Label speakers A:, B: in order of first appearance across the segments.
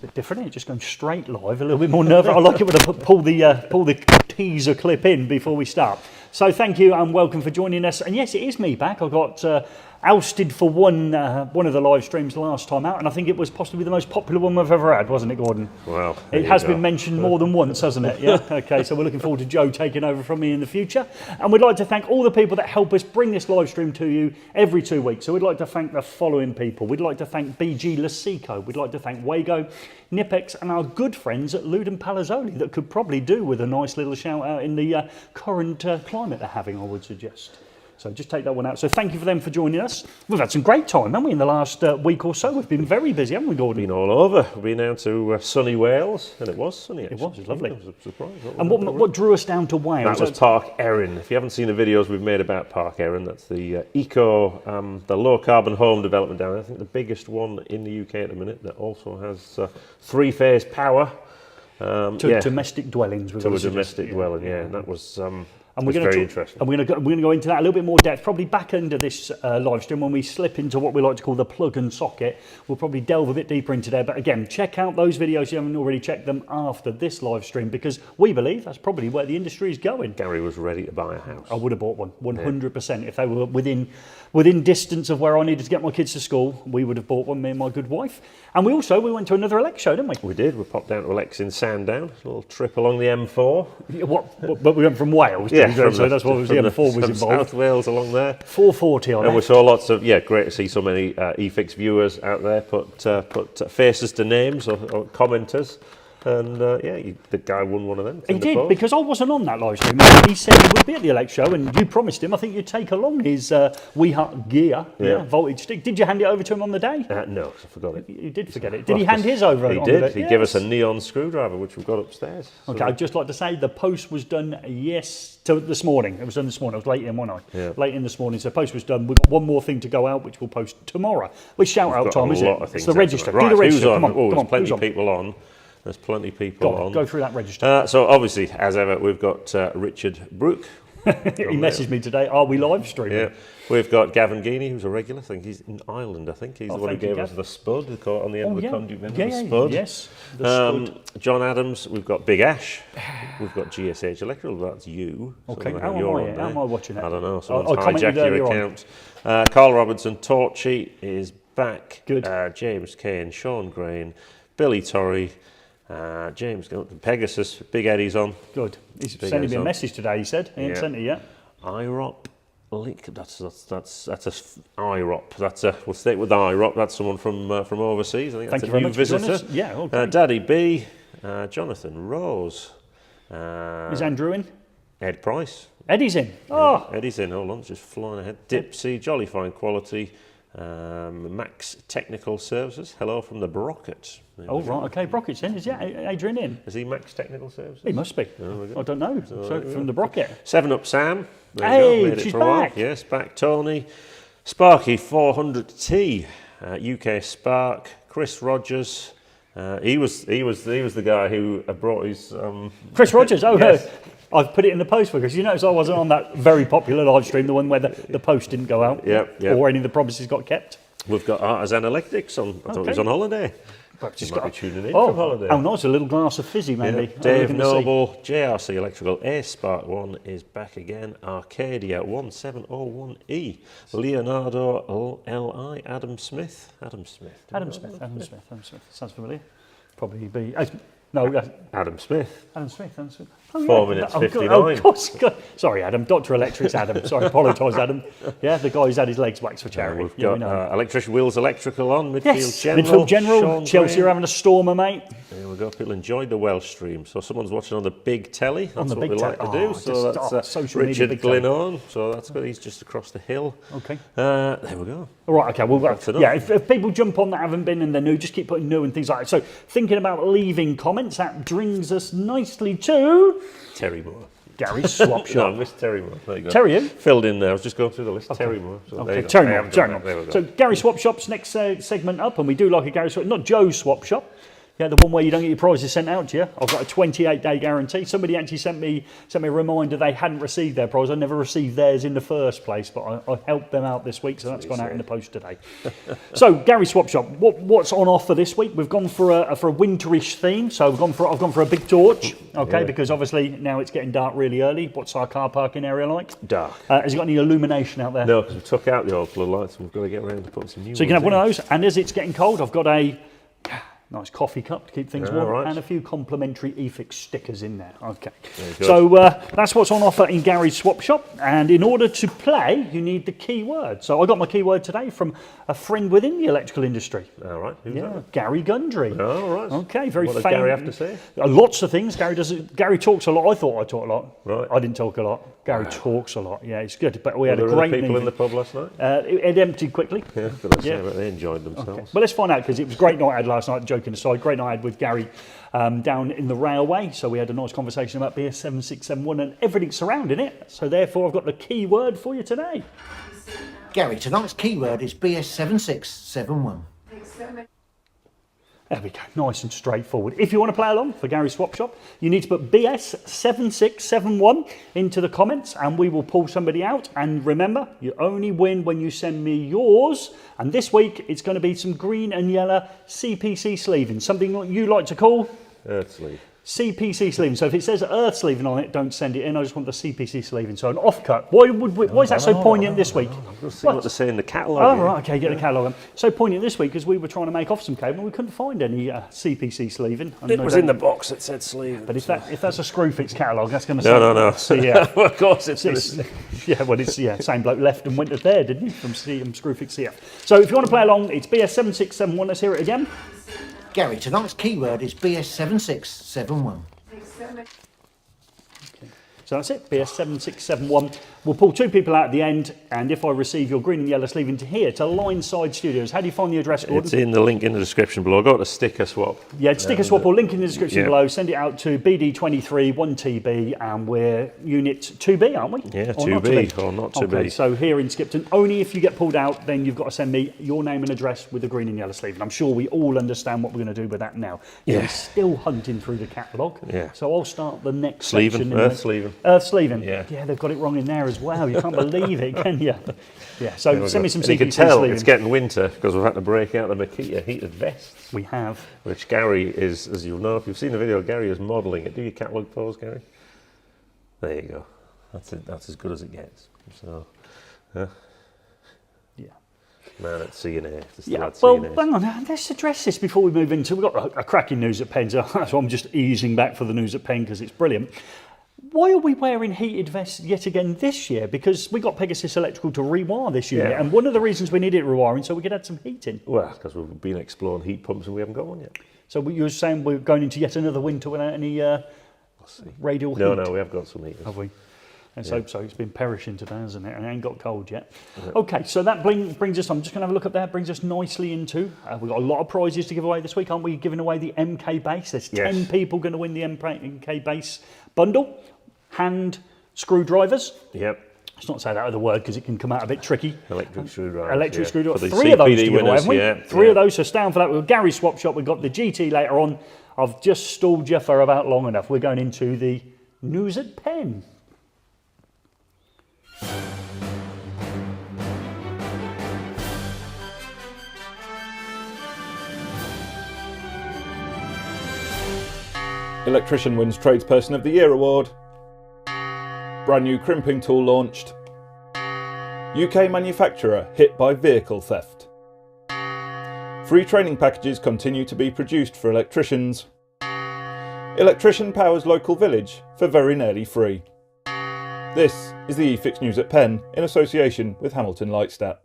A: a bit different, isn't it? Just going straight live, a little bit more nervous. I like it when I pull the teaser clip in before we start. So thank you and welcome for joining us. And yes, it is me back. I got ousted for one of the live streams last time out, and I think it was possibly the most popular one we've ever had, wasn't it, Gordon?
B: Well,
A: it has been mentioned more than once, hasn't it? Yeah. Okay. So we're looking forward to Joe taking over from me in the future, and we'd like to thank all the people that help us bring this live stream to you every 2 weeks. So we'd like to thank the following people. We'd like to thank BG Lasico. We'd like to thank Wago, Nipex, and our good friends at Luden Palazzoli that could probably do with a nice little shout out in the current climate they're having, I would suggest. So just take that one out. So thank you for them for joining us. We've had some great time, haven't we, in the last week or so? We've been very busy, haven't we, Gordon?
B: Been all over. We've been down to sunny Wales, and it was sunny, actually.
A: It was lovely.
B: It was a surprise.
A: And what drew us down to Wales?
B: That was Park Erin. If you haven't seen the videos we've made about Park Erin, that's the the low carbon home development down there. I think the biggest one in the UK at the minute that also has 3-phase power.
A: To domestic dwellings.
B: To a domestic dwelling, yeah. And that was...
A: and we're going to go into that a little bit more depth, probably back under this live stream when we slip into what we like to call the plug and socket. We'll probably delve a bit deeper into there. But again, check out those videos if you haven't already checked them after this live stream, because we believe that's probably where the industry is going.
B: Gary was ready to buy a house.
A: I would have bought one, 100%. If they were within distance of where I needed to get my kids to school, we would have bought one, me and my good wife. And we went to another Electric show, didn't we?
B: We did. We popped down to Electric in Sandown, a little trip along the M4.
A: But we went from Wales.
B: Yeah,
A: so that's what the M4 was involved.
B: South Wales along there.
A: 440 on it.
B: And we saw lots of, great to see so many eFIXX viewers out there put faces to names or commenters. And the guy won one of them.
A: He did, because I wasn't on that live stream. He said he would be at the Elect show, and you promised him, I think you'd take along his WeHut gear, voltage stick. Did you hand it over to him on the day?
B: No, I forgot it.
A: You did forget it. Did he hand his over?
B: He did. He gave us a neon screwdriver, which we've got upstairs.
A: Okay, so. I'd just like to say the post was done this morning. It was done this morning. I was late in one night. Yeah. Late in this morning. So the post was done. We've got one more thing to go out, which we'll post tomorrow. Which shout out time, is it? It's the register.
B: Right,
A: do the register.
B: Come on.
A: There's
B: plenty of people on. There's plenty of people on.
A: Go through that register.
B: So obviously, as ever, we've got Richard Brooke.
A: He messaged me today. Are we live streaming?
B: Yeah. We've got Gavin Geeney, who's a regular. I think he's in Ireland. I think he's the one who gave us the spud on the end of the conduit. The spud.
A: Yes. The spud.
B: John Adams. We've got Big Ash. We've got GSH Electrical. That's you.
A: Okay. How am I watching it?
B: I don't know. Someone's hijacked your account. Carl Robinson. Torchy is back.
A: Good.
B: James Kane. Sean Grain. Billy Torrey. James Pegasus, Big Eddie's on.
A: Good. He's sending me a message today, he said. He ain't sent it yet.
B: IROP link. That's a IROP. We'll stick with IROP. That's someone from overseas. I think that's a new visitor.
A: Yeah, okay.
B: Daddy B, Jonathan Rose.
A: Is Andrew in?
B: Ed Price.
A: Eddie's in.
B: Oh, Eddie's in. Hold on, it's just flying ahead. Dipsy, Jolly Fine Quality. Max Technical Services. Hello from the Brocket.
A: Right, okay. Brocket's in. Is Adrian in?
B: Is he Max Technical Services?
A: He must be. I don't know. So from the Brocket.
B: 7up Sam.
A: She's back.
B: Yes, back. Tony. Sparky 400T. UK Spark. Chris Rogers. He was the guy who brought his.
A: Chris Rogers. Oh
B: yes.
A: I've put it in the post because you notice I wasn't on that very popular live stream, the one where the post didn't go out, or any of the promises got kept.
B: We've got Artisan Electrics on. I thought he was on holiday.
A: Just
B: might be tuning in from holiday.
A: Oh, nice, a little glass of fizzy, maybe.
B: Yeah. Dave Noble, JRC Electrical, A Spark 1 is back again. Arcadia 1701E, Leonardo LI, Adam Smith.
A: Adam Smith. Sounds familiar. Probably be. Adam Smith.
B: 4 minutes 59.
A: Of course. Sorry, Adam. Dr. Electric's Adam. Sorry, apologise, Adam. Yeah, the guy who's had his legs waxed for charity.
B: We've got Electrician Wheels Electrical on,
A: Midfield General. Chelsea are having a stormer, mate.
B: There we go. People enjoyed the Welsh stream. So someone's watching on the big telly. That's what we like to do. So that's Richard Glynn on. So that's good. He's just across the hill.
A: Okay.
B: There we go.
A: All right, okay. If people jump on that haven't been and they're new, just keep putting new and things like that. So thinking about leaving comments, that brings us nicely to
B: Terry Moore.
A: Gary's Swap Shop.
B: No, I missed Terry Moore. There you go.
A: Terry who?
B: Filled in there. I was just going through the list. Okay. Terry Moore. So
A: okay, Terry Moore. So Gary Swap Shop's next segment up, and we do like a Gary Swap, not Joe's Swap Shop. Yeah, the one where you don't get your prizes sent out to you. I've got a 28-day guarantee. Somebody actually sent me a reminder they hadn't received their prize. I never received theirs in the first place, but I helped them out this week, so that's gone out in the post today. So, Gary Swap Shop, what's on offer this week? We've gone for a winterish theme, so I've gone for a big torch, okay, because obviously now it's getting dark really early. What's our car parking area like?
B: Dark.
A: Has it got any illumination out there?
B: No, because we took out the old floodlights and we've got to get around to put some new ones.
A: So you can have one of those, and as it's getting cold, I've got a nice coffee cup to keep things warm,
B: right.
A: and a few complimentary eFIXX stickers in there. Okay, so that's what's on offer in Gary's Swap Shop, and in order to play, you need the keyword. So I got my keyword today from a friend within the electrical industry.
B: All right, who's that?
A: Gary Gundry.
B: Oh, right.
A: Okay, very famous.
B: What does Gary have to say?
A: Lots of things. Gary talks a lot. I thought I talk a lot.
B: Right.
A: I didn't talk a lot. Gary talks a lot. Yeah, it's good. But we had a
B: Were there
A: great
B: other people
A: evening.
B: in the pub last night?
A: It emptied quickly.
B: Yeah, but let's say that they enjoyed themselves.
A: Okay. Well, let's find out, because it was a great night I had last night, joking aside. Great night I had with Gary down in the railway. So we had a nice conversation about BS7671 and everything surrounding it. So therefore, I've got the key word for you today.
C: Gary, tonight's keyword is BS7671.
A: There we go, nice and straightforward. If you want to play along for Gary's Swap Shop, you need to put BS7671 into the comments and we will pull somebody out. And remember, you only win when you send me yours. And this week, it's going to be some green and yellow CPC sleeving, something that you like to call
B: Earth sleeve.
A: CPC sleeving. So if it says earth sleeving on it, don't send it in. I just want the CPC sleeving. So an offcut. Why is that so poignant this week?
B: We'll see what they say in the catalogue.
A: Oh, right, okay, get the catalogue. So poignant this week because we were trying to make off some cable and we couldn't find any CPC sleeving.
B: It was in the box that said sleeve.
A: But if that's a Screwfix catalogue, that's going to say...
B: No.
A: So, yeah.
B: Well, of course it's
A: yeah, well, it's same bloke left and went to there, didn't he, from Screwfix CF. So if you want to play along, it's BS7671. Let's hear it again.
C: Gary, tonight's keyword is BS7671.
A: So that's it, BS7671. We'll pull two people out at the end, and if I receive your green and yellow sleeve into here to Lineside Studios, how do you find the address, Gordon?
B: It's in the link in the description below. Go to sticker swap.
A: Yeah, sticker swap or link in the description below. Send it out to BD23 1TB, and we're unit 2B, aren't we?
B: Yeah,
A: or
B: 2B or not 2B.
A: Okay, so here in Skipton, only if you get pulled out, then you've got to send me your name and address with the green and yellow sleeve. And I'm sure we all understand what we're going to do with that now.
B: Yeah.
A: We're still hunting through the catalogue.
B: Yeah.
A: So I'll start the next
B: Sleeving,
A: section.
B: earth sleeving.
A: Earth sleeving.
B: Yeah.
A: Yeah, they've got it wrong in there as well. You can't believe it, can you? Yeah, so send me some
B: And you can
A: CPC
B: tell
A: sleeving.
B: it's getting winter because we've had to break out the Makita heated vests.
A: We have.
B: Which Gary is, as you'll know, if you've seen the video, Gary is modelling it. Do your catalogue pose, Gary? There you go. That's it. That's as good as it gets. So,
A: Yeah.
B: man at CNA.
A: Yeah, well, hang on, let's address this before we move into... We've got a cracking news at Penn, so that's why I'm just easing back for the news at Penn because it's brilliant. Why are we wearing heated vests yet again this year? Because we got Pegasus Electrical to rewire this unit, and one of the reasons we needed rewiring so we could add some heat in.
B: Well, because we've been exploring heat pumps and we haven't got one yet.
A: So you were saying we're going into yet another winter without any radial heat?
B: No, we have got some heat.
A: Have we? Let's hope so. It's been perishing today, hasn't it? And it ain't got cold yet. Okay, so that brings us, I'm just going to have a look at that, brings us nicely into, we've got a lot of prizes to give away this week, aren't we? Giving away the MK base. There's 10 people going to win the MK base bundle. Hand screwdrivers.
B: Yep.
A: Let's not say that other word because it can come out a bit tricky.
B: Electric screwdriver.
A: Electric screwdriver.
B: For the
A: 3 of those
B: CPD
A: to give away, haven't we?
B: Yeah,
A: Three of those, so stand for that. We've got Gary's Swap Shop, we've got the GT later on. I've just stalled you for about long enough. We're going into the news at Penn.
D: Electrician wins Tradesperson of the Year award. Brand new crimping tool launched. UK manufacturer hit by vehicle theft. Free training packages continue to be produced for electricians. Electrician powers local village for very nearly free. This is the eFIXX News at Penn in association with Hamilton Lightstat.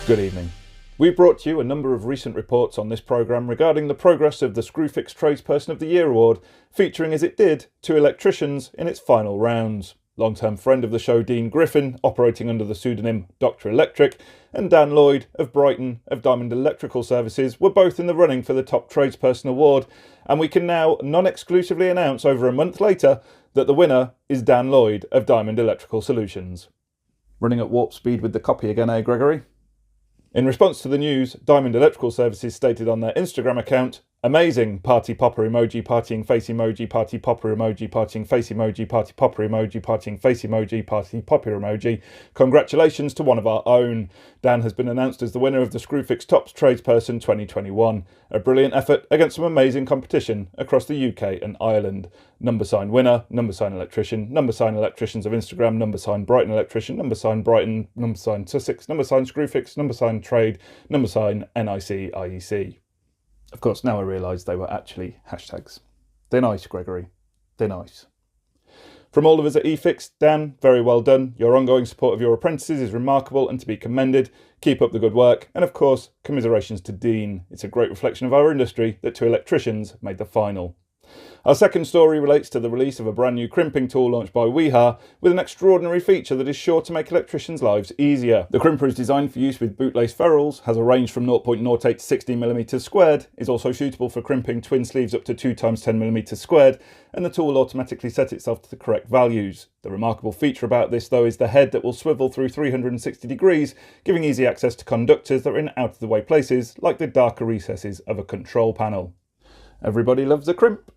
D: Good evening. We brought you a number of recent reports on this programme regarding the progress of the Screwfix Tradesperson of the Year award, featuring as it did 2 electricians in its final rounds. Long-term friend of the show Dean Griffin, operating under the pseudonym Doctor Electric, and Dan Lloyd of Brighton of Diamond Electrical Services were both in the running for the top tradesperson award, and we can now non-exclusively announce over a month later that the winner is Dan Lloyd of Diamond Electrical Solutions. Running at warp speed with the copy again, eh, Gregory? In response to the news, Diamond Electrical Services stated on their Instagram account, "Amazing, party popper emoji, partying face emoji, party popper emoji, partying face emoji, party popper emoji, partying face emoji, party popper emoji. Congratulations to one of our own. Dan has been announced as the winner of the Screwfix Tops Tradesperson 2021. A brilliant effort against some amazing competition across the UK and Ireland. Number sign winner, number sign electrician, number sign electricians of Instagram, number sign Brighton electrician, number sign Brighton, number sign Sussex, number sign Screwfix, number sign trade, number sign NIC IEC." Of course, now I realise they were actually hashtags. They're nice, Gregory. They're nice. From all of us at eFIXX, Dan, very well done. Your ongoing support of your apprentices is remarkable and to be commended. Keep up the good work. And of course, commiserations to Dean. It's a great reflection of our industry that 2 electricians made the final. Our second story relates to the release of a brand new crimping tool launched by Weha with an extraordinary feature that is sure to make electricians' lives easier. The crimper is designed for use with bootlace ferrules, has a range from 0.08 to 16mm squared, is also suitable for crimping twin sleeves up to 2 × 10mm squared, and the tool will automatically set itself to the correct values. The remarkable feature about this though is the head that will swivel through 360 degrees, giving easy access to conductors that are in out of the way places like the darker recesses of a control panel. Everybody loves a crimp.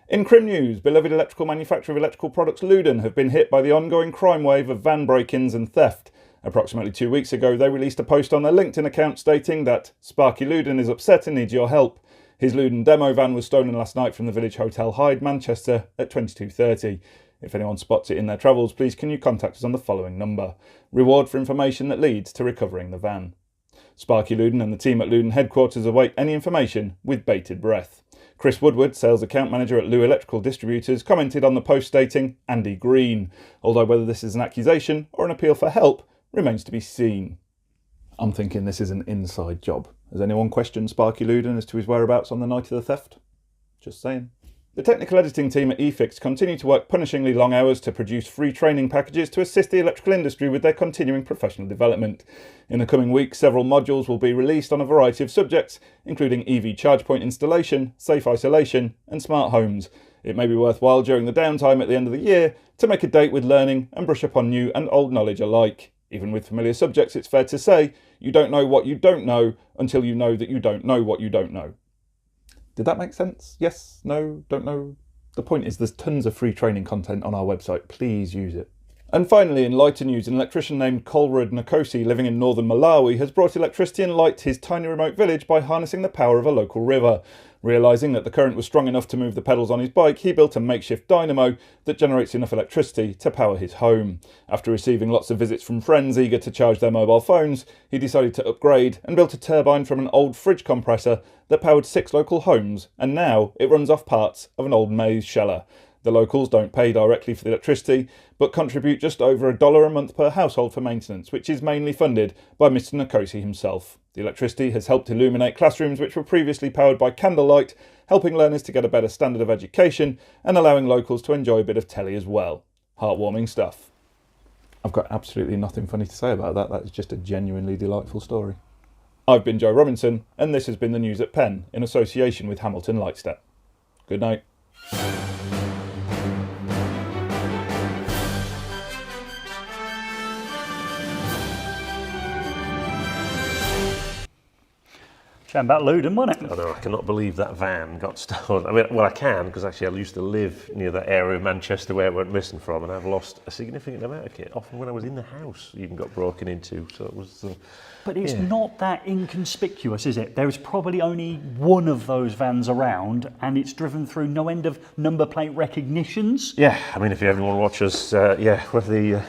D: In crim news, beloved electrical manufacturer of electrical products Luden have been hit by the ongoing crime wave of van break-ins and theft. Approximately 2 weeks ago, they released a post on their LinkedIn account stating that Sparky Luden is upset and needs your help. His Luden demo van was stolen last night from the Village Hotel Hyde, Manchester at 22:30. If anyone spots it in their travels, please can you contact us on the following number. Reward for information that leads to recovering the van. Sparky Luden and the team at Luden headquarters await any information with bated breath. Chris Woodward, sales account manager at Lou Electrical Distributors, commented on the post stating, "Andy Green," although whether this is an accusation or an appeal for help remains to be seen. I'm thinking this is an inside job. Has anyone questioned Sparky Luden as to his whereabouts on the night of the theft? Just saying. The technical editing team at eFIXX continue to work punishingly long hours to produce free training packages to assist the electrical industry with their continuing professional development. In the coming weeks, several modules will be released on a variety of subjects, including EV charge point installation, safe isolation, and smart homes. It may be worthwhile during the downtime at the end of the year to make a date with learning and brush up on new and old knowledge alike. Even with familiar subjects, it's fair to say you don't know what you don't know until you know that you don't know what you don't know. Did that make sense? Yes? No? Don't know? The point is there's tons of free training content on our website. Please use it. And finally, in lighter news, an electrician named Kolrud Nkosi living in northern Malawi has brought electricity and light to his tiny remote village by harnessing the power of a local river. Realising that the current was strong enough to move the pedals on his bike, he built a makeshift dynamo that generates enough electricity to power his home. After receiving lots of visits from friends eager to charge their mobile phones, he decided to upgrade and built a turbine from an old fridge compressor that powered 6 local homes, and now it runs off parts of an old maize sheller. The locals don't pay directly for the electricity, but contribute just over $1 a month per household for maintenance, which is mainly funded by Mr. Nkosi himself. The electricity has helped illuminate classrooms which were previously powered by candlelight, helping learners to get a better standard of education and allowing locals to enjoy a bit of telly as well. Heartwarming stuff. I've got absolutely nothing funny to say about that. That is just a genuinely delightful story. I've been Joe Robinson, and this has been the news at Penn in association with Hamilton Lightstep. Good night.
A: Shame about Luden, wasn't it?
B: I know, I cannot believe that van got stolen. I mean, well, I can, because actually I used to live near that area of Manchester where it went missing from, and I've lost a significant amount of kit. Often when I was in the house, even got broken into, so it was...
A: But it's not that inconspicuous, is it? There's probably only one of those vans around, and it's driven through no end of number plate recognitions.
B: Yeah, I mean, if you ever want to watch us, with the...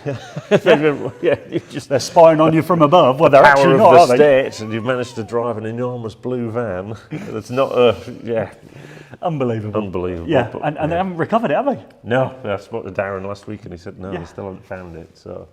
B: you just...
A: They're spying on you from above. Well, they're
B: power
A: actually
B: of
A: not,
B: the
A: are they?
B: states, and you've managed to drive an enormous blue van. That's not a...
A: Unbelievable.
B: Unbelievable.
A: Yeah,
B: but,
A: and they haven't recovered it, have they?
B: No, I spoke to Darren last week and he said, no, they still haven't found it. So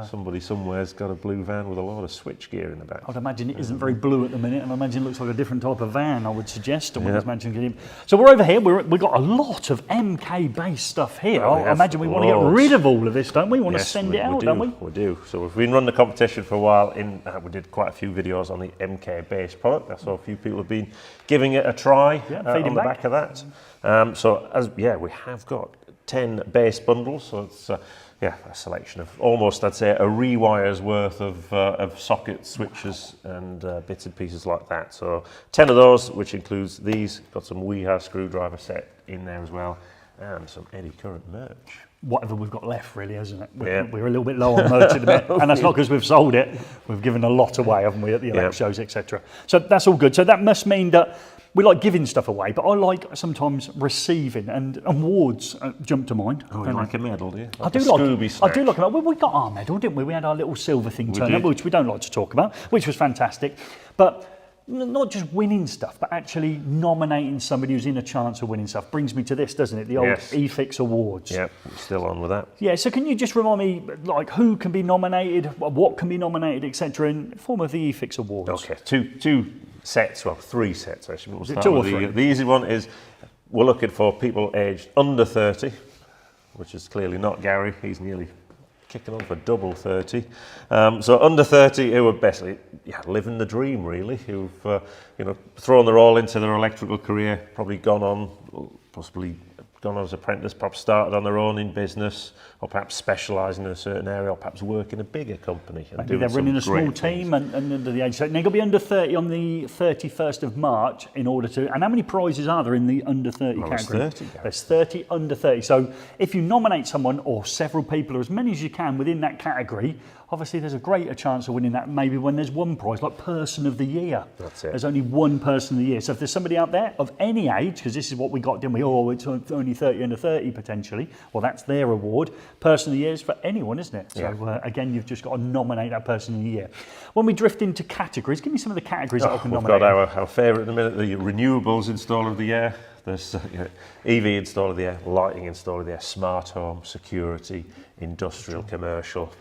B: somebody somewhere's got a blue van with a lot of switchgear in the back.
A: I'd imagine it isn't very blue at the minute, and I imagine it looks like a different type of van, I would suggest. So we're over here, we've got a lot of MK-based stuff here. I imagine we want to get rid of all of this, don't we? We want to send it out, don't we?
B: We do. So we've been running the competition for a while. We did quite a few videos on the MK-based product. I saw a few people have been giving it a try on the back of that. We have got 10 base bundles, so it's yeah, a selection of almost, I'd say, a rewire's worth of sockets, switches, and bits and pieces like that. So 10 of those, which includes these. Got some WeHa screwdriver set in there as well, and some eddy current merch.
A: Whatever we've got left, really, isn't it?
B: Yeah.
A: We're a little bit low on merch at the minute, and that's not because we've sold it. We've given a lot away, haven't we, at the elect shows, etc. So that's all good. So that must mean that we like giving stuff away, but I like sometimes receiving, and awards jump to mind.
B: Oh, you like a medal, do you?
A: I do like it. Well, we got our medal, didn't we? We had our little silver thing turn up, which we don't like to talk about, which was fantastic. But not just winning stuff, but actually nominating somebody who's in a chance of winning stuff brings me to this, doesn't it? The old eFIXX Awards.
B: Yeah, we're still on with that.
A: Yeah, so can you just remind me, like, who can be nominated, what can be nominated, etc., in the form of the eFIXX Awards?
B: Okay, two sets, well, 3 sets actually. We'll start
A: two or
B: with
A: three?
B: The easy one is we're looking for people aged under 30, which is clearly not Gary. He's nearly kicking on for double 30. So under 30 who are basically living the dream, really, who've thrown their all into their electrical career, probably possibly gone on as apprentice, perhaps started on their own in business, or perhaps specialising in a certain area, or perhaps work in a bigger company.
A: Maybe they're running a small team and under the age. So they've got to be under 30 on the 31st of March in order to. And how many prizes are there in the under 30 category?
B: There's 30.
A: There's 30 under 30. So if you nominate someone or several people, or as many as you can within that category, obviously there's a greater chance of winning that maybe when there's one prize, like Person of the Year.
B: That's it.
A: There's only one Person of the Year. So if there's somebody out there of any age, because this is what we got, didn't we? Oh, it's only 30 under 30 potentially. Well, that's their award. Person of the Year is for anyone, isn't it? So again, you've just got to nominate that Person of the Year. When we drift into categories, give me some of the categories that I can nominate.
B: We've got our favourite at the minute, the Renewables Installer of the Year. There's EV Installer of the Year, Lighting Installer of the Year, Smart Home, Security, Industrial, Commercial,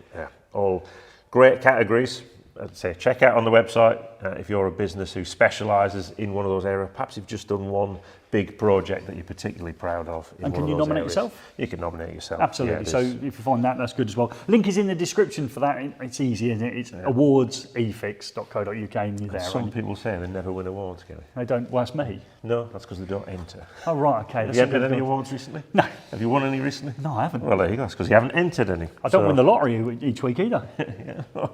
B: all great categories. I'd say check out on the website if you're a business who specialises in one of those areas. Perhaps you've just done one big project that you're particularly proud of.
A: And can you nominate yourself?
B: You can nominate yourself.
A: Absolutely. So if you find that, that's good as well. Link is in the description for that. It's easy, isn't it? It's awards.efix.co.uk and you're there.
B: Some people say they never win awards, Gary.
A: They don't. Well, that's me.
B: No, that's because they don't enter.
A: Oh, right, okay.
B: Have you entered any awards recently?
A: No.
B: Have you won any recently?
A: No, I haven't.
B: Well, there you go. That's because you haven't entered any.
A: I don't win the lottery each week either.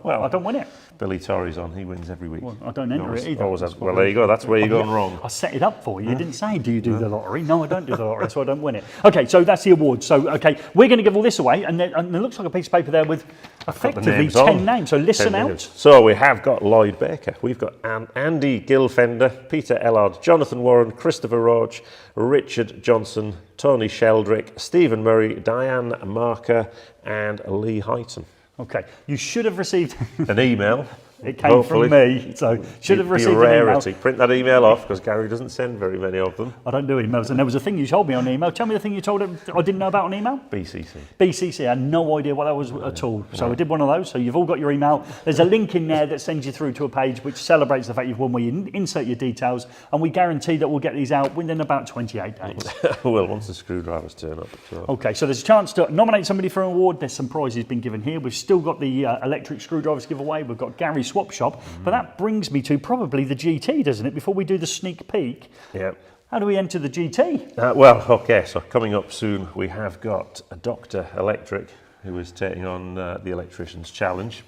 B: Well,
A: I don't win it.
B: Billy Torrey's on. He wins every week.
A: Well, I don't enter it either.
B: Well, there you go. That's where you're going wrong.
A: I set it up for you. You didn't say, do you do the lottery? No, I don't do the lottery, so I don't win it. Okay, so that's the awards. So, okay, we're going to give all this away, and it looks like a piece of paper there with effectively 10 names. So listen out.
B: So we have got Lloyd Baker. We've got Andy Gilfender, Peter Ellard, Jonathan Warren, Christopher Roach, Richard Johnson, Tony Sheldrick, Stephen Murray, Diane Marker, and Lee Heighton.
A: Okay, you should have received
B: an email.
A: It came from me, so should have received an email.
B: Print that email off because Gary doesn't send very many of them.
A: I don't do emails, and there was a thing you told me on email. Tell me the thing you told him I didn't know about on email.
B: BCC.
A: BCC. I had no idea what that was at all. So I did one of those. So you've all got your email. There's a link in there that sends you through to a page which celebrates the fact you've won. We insert your details, and we guarantee that we'll get these out within about 28 days.
B: Well, once the screwdrivers turn up. So.
A: Okay, so there's a chance to nominate somebody for an award. There's some prizes been given here. We've still got the electric screwdrivers giveaway. We've got Gary's Swap Shop. But that brings me to probably the GT, doesn't it? Before we do the sneak peek.
B: Yeah.
A: How do we enter the GT?
B: Well, okay, so coming up soon, we have got a Doctor Electric who is taking on the Electricians Challenge.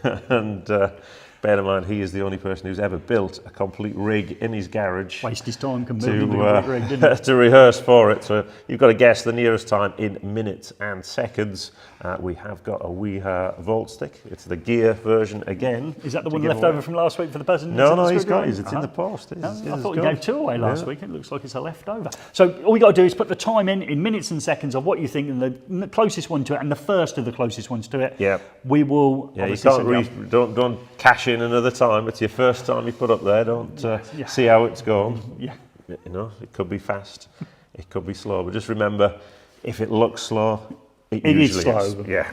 B: And bear in mind, he is the only person who's ever built a complete rig in his garage.
A: Waste his time converting the complete rig, didn't he?
B: To rehearse for it. So you've got to guess the nearest time in minutes and seconds. We have got a WeHa Volt Stick. It's the gear version again.
A: Is that the one left over from last week for the person?
B: No, he's got his. It's in the post.
A: I thought you gave 2 away last week. It looks like it's a leftover. So all we got to do is put the time in minutes and seconds of what you think, and the closest one to it, and the first of the closest ones to it.
B: Yeah.
A: We will.
B: Yeah, you can't don't cash in another time. It's your first time you put up there. Don't see how it's going.
A: Yeah.
B: You know, it could be fast, it could be slow, but just remember, if it looks slow, it usually
A: is slow.
B: Is. Yeah.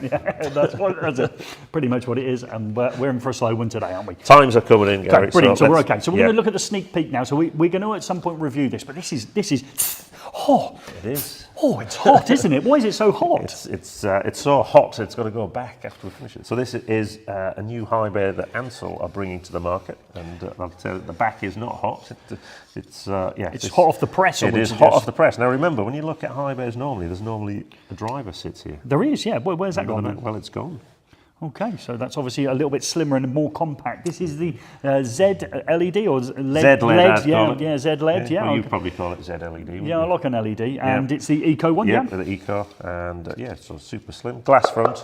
A: That's pretty much what it is, and we're in for a slow one today, aren't we?
B: Times are coming in, Gary.
A: Okay, brilliant. So we're okay. So we're going to look at the sneak peek now. So we're going to at some point review this, but this is. Oh,
B: it is.
A: Oh, it's hot, isn't it? Why is it so hot?
B: It's so hot, it's got to go back after we finish it. So this is a new high bay that Ansell are bringing to the market, and I'll tell you, the back is not hot. It's
A: hot off the press.
B: It is hot off the press. Now remember, when you look at high bays normally, there's normally a driver sits here.
A: There is, yeah. Where's that gone then?
B: Well, it's gone.
A: Okay, so that's obviously a little bit slimmer and more compact. This is the Z LED or LED?
B: Z-LED,
A: yeah, Z LED, yeah.
B: Well, you probably call it Z LED.
A: Yeah, I like an LED, and it's the Eco one, yeah?
B: Yeah, the Eco, and so super slim. Glass front,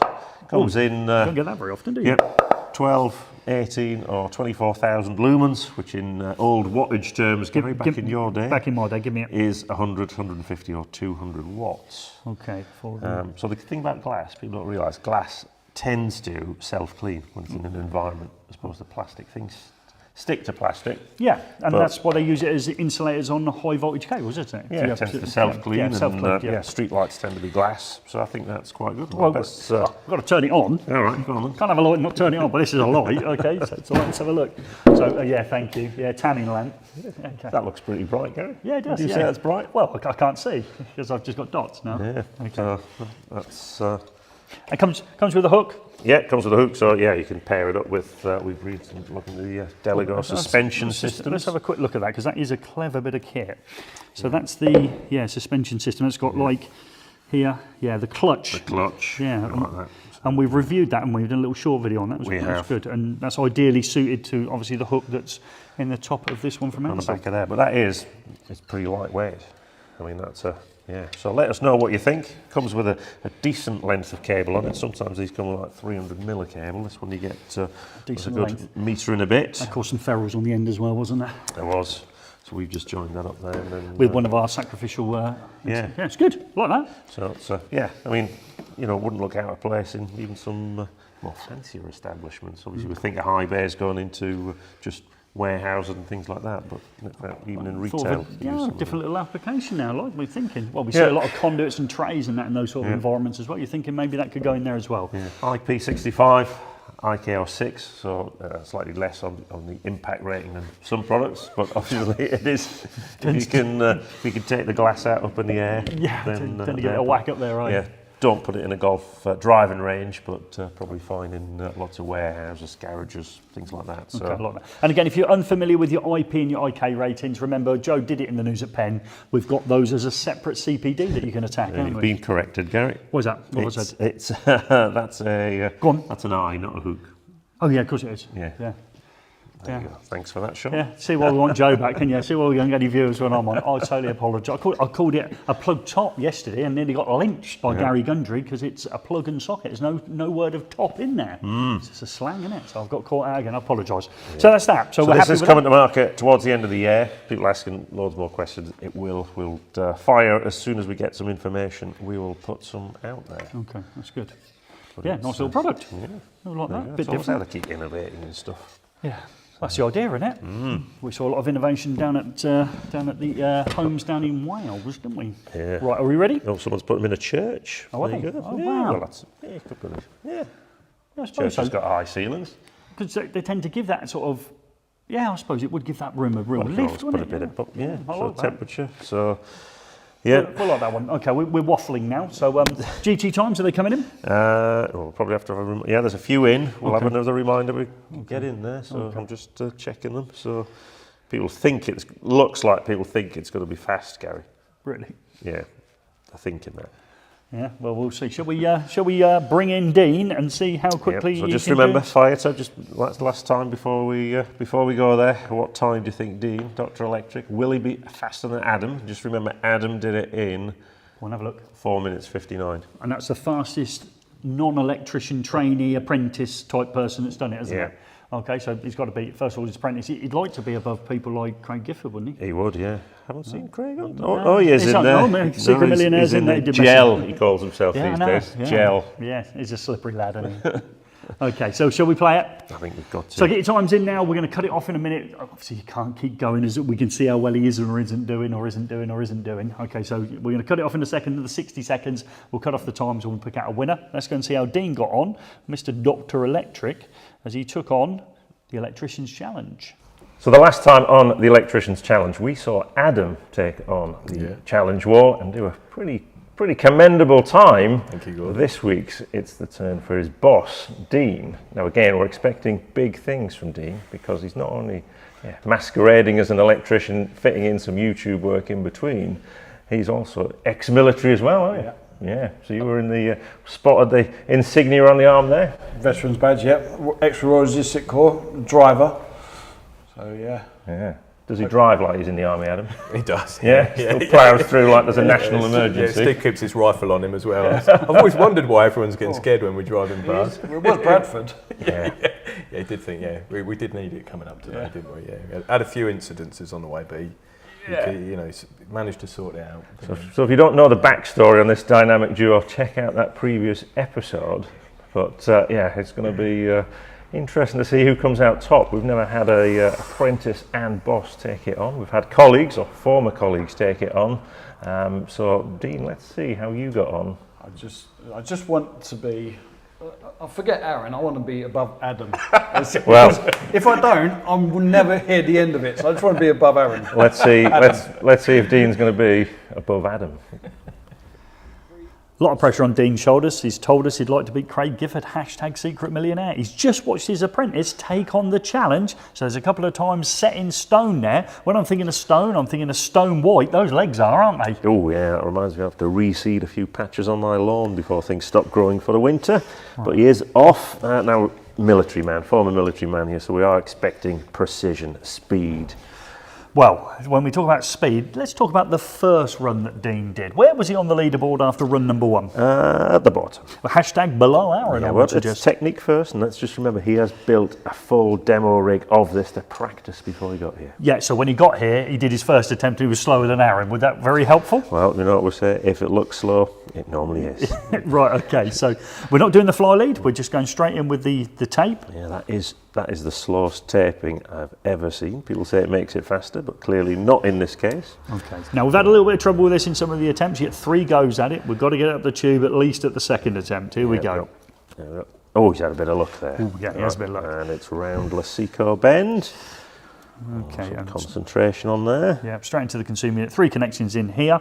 B: comes in...
A: don't get that very often, do you?
B: Yep, 12, 18 or 24,000 lumens, which in old wattage terms, back in your day...
A: Back in my day, give me it.
B: ...is 100, 150 or 200 watts.
A: Okay.
B: So the thing about glass, people don't realise, glass tends to self-clean when it's in an environment, as opposed to plastic. Things stick to plastic.
A: Yeah, and that's why they use it as insulators on high voltage cables, isn't it?
B: Yeah, it tends to self-clean,
A: and
B: street lights tend to be glass, so I think that's quite good.
A: Well, I've got to turn it on.
B: All right, go on then.
A: Can't have a light and not turn it on, but this is a light, okay, so let's have a look. So, yeah, thank you. Yeah, tanning lamp. Okay.
B: That looks pretty bright, Gary.
A: Yeah, it does,
B: Would you say that's bright?
A: Well, I can't see, because I've just got dots now.
B: Yeah,
A: okay.
B: That's...
A: It comes with a hook?
B: Yeah, it comes with a hook, so yeah, you can pair it up with, we've recently looked at the Delago suspension system.
A: Let's have a quick look at that, because that is a clever bit of kit. So that's the, suspension system. It's got like, here, the clutch.
B: The clutch.
A: Yeah,
B: like that.
A: And we've reviewed that, and we've done a little short video on that.
B: We
A: that
B: have.
A: was good, and that's ideally suited to, obviously, the hook that's in the top of this one from
B: On the
A: Ansell.
B: back of there, but it's pretty lightweight. I mean, that's so let us know what you think. Comes with a decent length of cable on it. Sometimes these come with like 300 mil cable. This one you get
A: decent
B: a good
A: length.
B: Metre and a bit.
A: Of course, some ferrules on the end as well, wasn't there?
B: There was. So we've just joined that up there. And then,
A: with one of our sacrificial... yeah, it's good. I like that.
B: So it's, I mean, wouldn't look out of place in even some more fancier establishments. Obviously, we think of high bays going into just warehouses and things like that, but even in retail.
A: Different little application now, like we're thinking. Well, we see a lot of conduits and trays and that in those sort of environments as well. You're thinking maybe that could go in there as well.
B: Yeah. IP65, IKO6, so slightly less on the impact rating than some products, but obviously it is. If you can take the glass out up in the air,
A: then you get a whack up there, right?
B: Yeah. Don't put it in a golf driving range, but probably fine in lots of warehouses, garages, things like that. So.
A: Okay, like that. And again, if you're unfamiliar with your IP and your IK ratings, remember Joe did it in the news at Penn. We've got those as a separate CPD that you can attack.
B: You've been corrected, Gary.
A: What was that? What was that?
B: It's that's a
A: go on.
B: That's an eye, not a hook.
A: Oh yeah, of course it is.
B: Yeah. There you go. Thanks for that, Sean.
A: Yeah, see why we want Joe back, can you? See why we don't get any viewers when I'm on it. I totally apologise. I called it a plug top yesterday and nearly got lynched by Gary Gundry because it's a plug and socket. There's no word of top in there. It's just a slang, isn't it? So I've got caught out again. I apologise. Yeah. So that's that. So we're
B: this
A: happy
B: is
A: with
B: coming to market towards the end of the year. People asking loads more questions. It will fire as soon as we get some information. We will put some out there.
A: Okay, that's good. But nice little product. Yeah, I like that. Bit different.
B: How to keep innovating and stuff.
A: Yeah. That's the idea, isn't it? We saw a lot of innovation down at the homes down in Wales, didn't we?
B: Yeah.
A: Right, are we ready?
B: Oh, someone's put them in a church.
A: Oh, there you go. Oh, wow.
B: Well, that's
A: I suppose
B: church has
A: so.
B: got high ceilings.
A: Because they tend to give that sort of, I suppose it would give that room a real lift, wouldn't it?
B: Put a bit of,
A: I like
B: temperature. So, yeah.
A: We'll like that one. Okay, we're waffling now. So, GT times, are they coming in?
B: We'll probably have to have there's a few in. We'll have another reminder we get in there. So I'm just checking them. So people think looks like people think it's going to be fast, Gary.
A: Really?
B: Yeah, they're thinking that.
A: Yeah, well, we'll see. Shall we bring in Dean and see how quickly?
B: So just remember, Fireter. Just last time before we go there. What time do you think, Dean? Doctor Electric, will he be faster than Adam? Just remember, Adam did it in.
A: We'll have a look.
B: 4 minutes 59.
A: And that's the fastest non-electrician trainee apprentice type person that's done it, hasn't it? Okay, so he's got to be, first of all, his apprentice. He'd like to be above people like Craig Gifford, wouldn't he?
B: He would, yeah. Haven't seen Craig on. Oh, he is in there.
A: Secret Millionaires
B: in
A: there.
B: Gel, he calls himself these days.
A: Yeah.
B: Gel.
A: Yeah, he's a slippery lad, isn't he? Okay, so shall we play it?
B: I think we've got to.
A: So get your times in now. We're going to cut it off in a minute. Obviously, you can't keep going as we can see how well he is or isn't doing. Okay, so we're going to cut it off in a second. Another 60 seconds. We'll cut off the times and we'll pick out a winner. Let's go and see how Dean got on, Mr. Doctor Electric, as he took on the Electricians Challenge.
B: So the last time on the Electricians Challenge, we saw Adam take on the challenge wall and do a pretty pretty commendable time.
E: Thank you, Gordon.
B: This week's it's the turn for his boss, Dean. Now again, we're expecting big things from Dean because he's not only masquerading as an electrician, fitting in some YouTube work in between, he's also ex-military as well, aren't you? Yeah, so you were in the, spotted the insignia on the arm there?
F: Veterans badge, yep. Ex-Royal Logistic Corps, driver. So, yeah.
B: Yeah. Does he drive like he's in the army, Adam?
E: He does.
B: Yeah? Still ploughs through like there's a national emergency?
E: Yeah, Steve keeps his rifle on him as well. I've always wondered why everyone's getting scared when we're driving past.
F: It was Bradford.
B: Yeah.
E: Yeah, he did think, we did need it coming up today, didn't we? Yeah, we had a few incidences on the way, but he managed to sort it out.
B: So if you don't know the backstory on this dynamic duo, check out that previous episode. But it's going to be interesting to see who comes out top. We've never had a apprentice and boss take it on. We've had colleagues or former colleagues take it on. So Dean, let's see how you got on.
F: I just want to be. I forget Aaron. I want to be above Adam.
B: Well,
F: if I don't, I will never hear the end of it. So I just want to be above Aaron.
B: let's see. Let's see if Dean's going to be above Adam.
A: A lot of pressure on Dean's shoulders. He's told us he'd like to beat Craig Gifford, #SecretMillionaire. He's just watched his apprentice take on the challenge. So there's a couple of times set in stone there. When I'm thinking of stone, I'm thinking of stone white. Those legs are, aren't they?
B: Oh yeah, that reminds me I have to reseed a few patches on my lawn before things stop growing for the winter. Right. But he is off. Now, former military man here, so we are expecting precision, speed.
A: Well, when we talk about speed, let's talk about the first run that Dean did. Where was he on the leaderboard after run number 1?
B: At the bottom.
A: Well, below Aaron, I would suggest.
B: It's technique first, and let's just remember he has built a full demo rig of this to practice before he got here.
A: Yeah, so when he got here, he did his first attempt, he was slower than Aaron. Was that very helpful?
B: Well, you know what we say, if it looks slow, it normally is.
A: Right, okay, so we're not doing the fly lead, we're just going straight in with the tape.
B: Yeah, that is the slowest taping I've ever seen. People say it makes it faster, but clearly not in this case.
A: Okay. Now, we've had a little bit of trouble with this in some of the attempts. You get 3 goes at it. We've got to get up the tube at least at the second attempt. Here we go.
B: Oh, he's had a bit of luck there.
A: Ooh, yeah, he has a bit of luck.
B: And it's round Lasico Bend.
A: Okay.
B: Some concentration on there.
A: Yeah, straight into the consumer unit. 3 connections in here.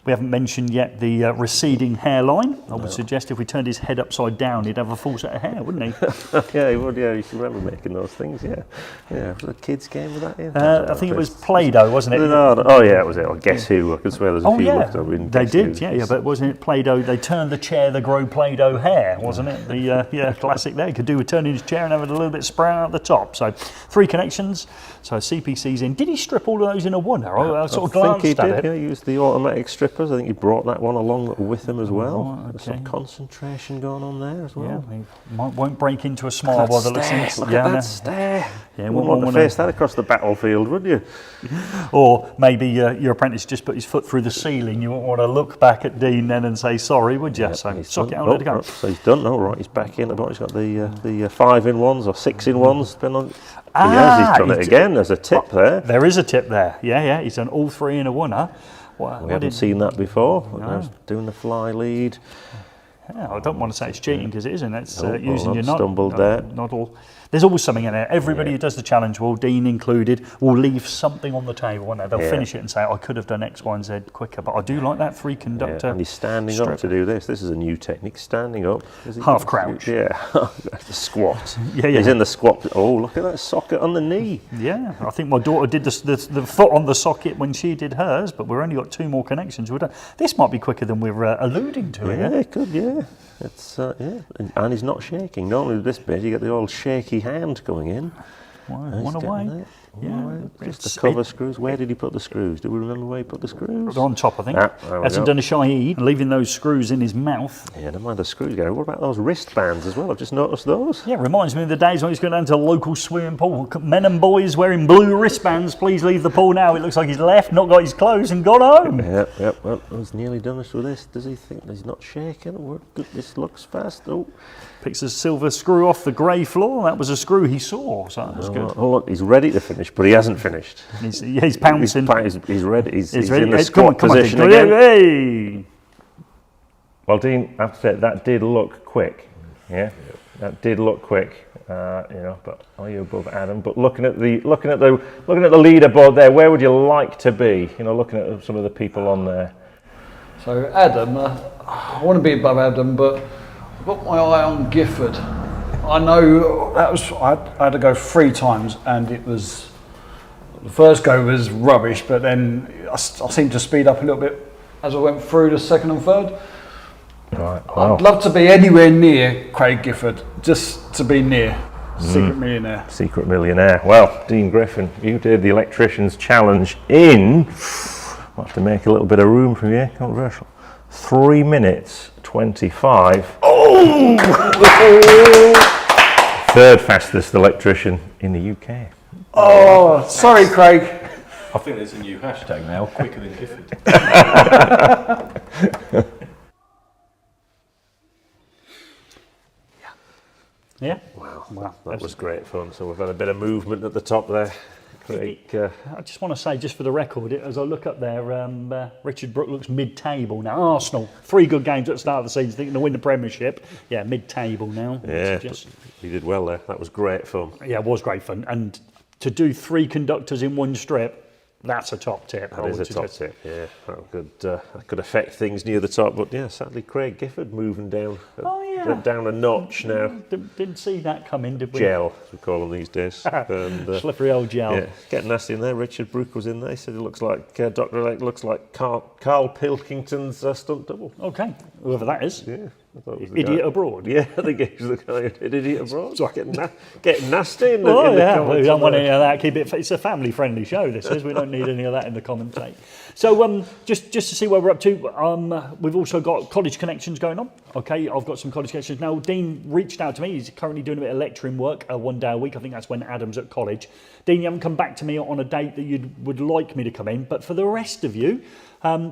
A: We haven't mentioned yet the receding hairline. I would suggest if we turned his head upside down, he'd have a full set of hair, wouldn't he?
B: Yeah, he would. Yeah, you should remember making those things. Yeah, yeah. Was it a kids' game with that?
A: I think it was Play-Doh, wasn't it?
B: Oh yeah, it was it. Or Guess Who? I could swear there's a few looked up in
A: they
B: Guess
A: did.
B: Who.
A: Yeah, but wasn't it Play-Doh? They turned the chair, they grow Play-Doh hair, wasn't it? The classic there. He could do with turning his chair and having a little bit spray out the top. So 3 connections. So CPC's in. Did he strip all of those in a wonder? I sort of glanced
B: at it. I think he did.
A: Yeah,
B: he used the automatic strippers. I think he brought that one along with him as well.
A: Oh, okay.
B: There's some concentration going on there as well.
A: Yeah, he won't break into a smile by the looks of it.
B: Look at that stare.
A: Yeah,
B: you wouldn't want to face that across the battlefield, would you?
A: Or maybe your apprentice just put his foot through the ceiling. You wouldn't want to look back at Dean then and say sorry, would you?
B: Yeah,
A: so suck it out,
B: let
A: let it go.
B: So he's done. Right, he's back in. He's got the 5-in-1s or 6-in-1s. Depending on. He's done it again. There's a tip there.
A: There is a tip there. Yeah. He's done all 3 in a oneer.
B: We haven't seen that before. Now he's doing the fly lead.
A: Yeah, I don't want to say it's cheating because it isn't. It's using your
B: stumbled there.
A: Not all. There's always something in there. Everybody who does the challenge, Dean included, will leave something on the table. Won't they? They'll finish it and say, I could have done X, Y, and Z quicker. But I do like that 3 conductor.
B: And he's standing up to do this. This is a new technique. Standing up.
A: Half crouch.
B: Yeah. That's the squat.
A: Yeah.
B: He's in the squat. Oh, look at that socket on the knee.
A: Yeah. I think my daughter did the foot on the socket when she did hers, but we've only got 2 more connections. This might be quicker than we're alluding to.
B: Yeah, it could, yeah. It's and he's not shaking. Normally with this bit, you get the old shaky hand going in.
A: One away. Yeah,
B: just the cover screws. Where did he put the screws? Do we remember where he put the screws?
A: On top, I think. Hasn't done a shy leaving those screws in his mouth.
B: Yeah, never mind the screws, Gary. What about those wristbands as well? I've just noticed those.
A: Yeah, reminds me of the days when he's going down to the local swimming pool. Men and boys wearing blue wristbands, please leave the pool now. It looks like he's left, not got his clothes, and gone home.
B: Yep. Well, he's nearly done us with this. Does he think he's not shaking? This looks fast. Oh.
A: Picks a silver screw off the grey floor. That was a screw he saw, so that was good.
B: Oh, look, he's ready to finish, but he hasn't finished.
A: He's pouncing.
B: He's ready. He's
A: ready.
B: in the squat position again. Hey! Well, Dean, I have to say, that did look quick. Yeah, that did look quick. But are you above Adam? But looking at the leaderboard there, where would you like to be? Looking at some of the people on there.
F: So Adam, I want to be above Adam, but I've got my eye on Gifford. I know that was, I had to go 3 times, and it was, the first go was rubbish, but then I seemed to speed up a little bit as I went through the second and third.
B: Right. Wow.
F: I'd love to be anywhere near Craig Gifford, just to be near Secret Millionaire.
B: Secret Millionaire. Well, Dean Griffin, you did the Electricians Challenge in, I'll have to make a little bit of room for you, controversial, 3 minutes 25. Oh! Third fastest electrician in the UK.
F: Oh, sorry Craig.
E: I think there's a new hashtag now, quicker than Gifford.
A: Yeah.
B: Wow, that was great fun. So we've had a bit of movement at the top there. Craig,
A: I just want to say, just for the record, as I look up there, Richard Brook looks mid-table now. Arsenal, 3 good games at the start of the season, thinking to win the Premiership. Yeah, mid-table now.
B: yeah,
A: Just,
B: he did well there. That was great fun.
A: yeah, it was great fun. And to do 3 conductors in one strip, that's a top tip.
B: That is a top tip, yeah. That could affect things near the top, but yeah, sadly Craig Gifford moving down, down a notch now.
A: Didn't see that coming, did we?
B: Gel, as we call them these days. And,
A: Slippery old gel.
B: yeah, getting nasty in there. Richard Brook was in there. He said it looks like Doctor Electric looks like Carl Pilkington's stunt double.
A: Okay, whoever that is.
B: Yeah, I thought it was the
A: Idiot
B: guy.
A: Abroad.
B: Yeah, I think he was the guy who did Idiot Abroad. So getting nasty in the,
A: Oh
B: in the
A: yeah,
B: comments.
A: we don't want any of that. Keep it. It's a family-friendly show. This is. We don't need any of that in the commentate. So just to see where we're up to, we've also got college connections going on. Okay, I've got some college connections now. Dean reached out to me. He's currently doing a bit of lecturing work, 1 day a week. I think that's when Adam's at college. Dean, you haven't come back to me on a date that you would like me to come in, but for the rest of you,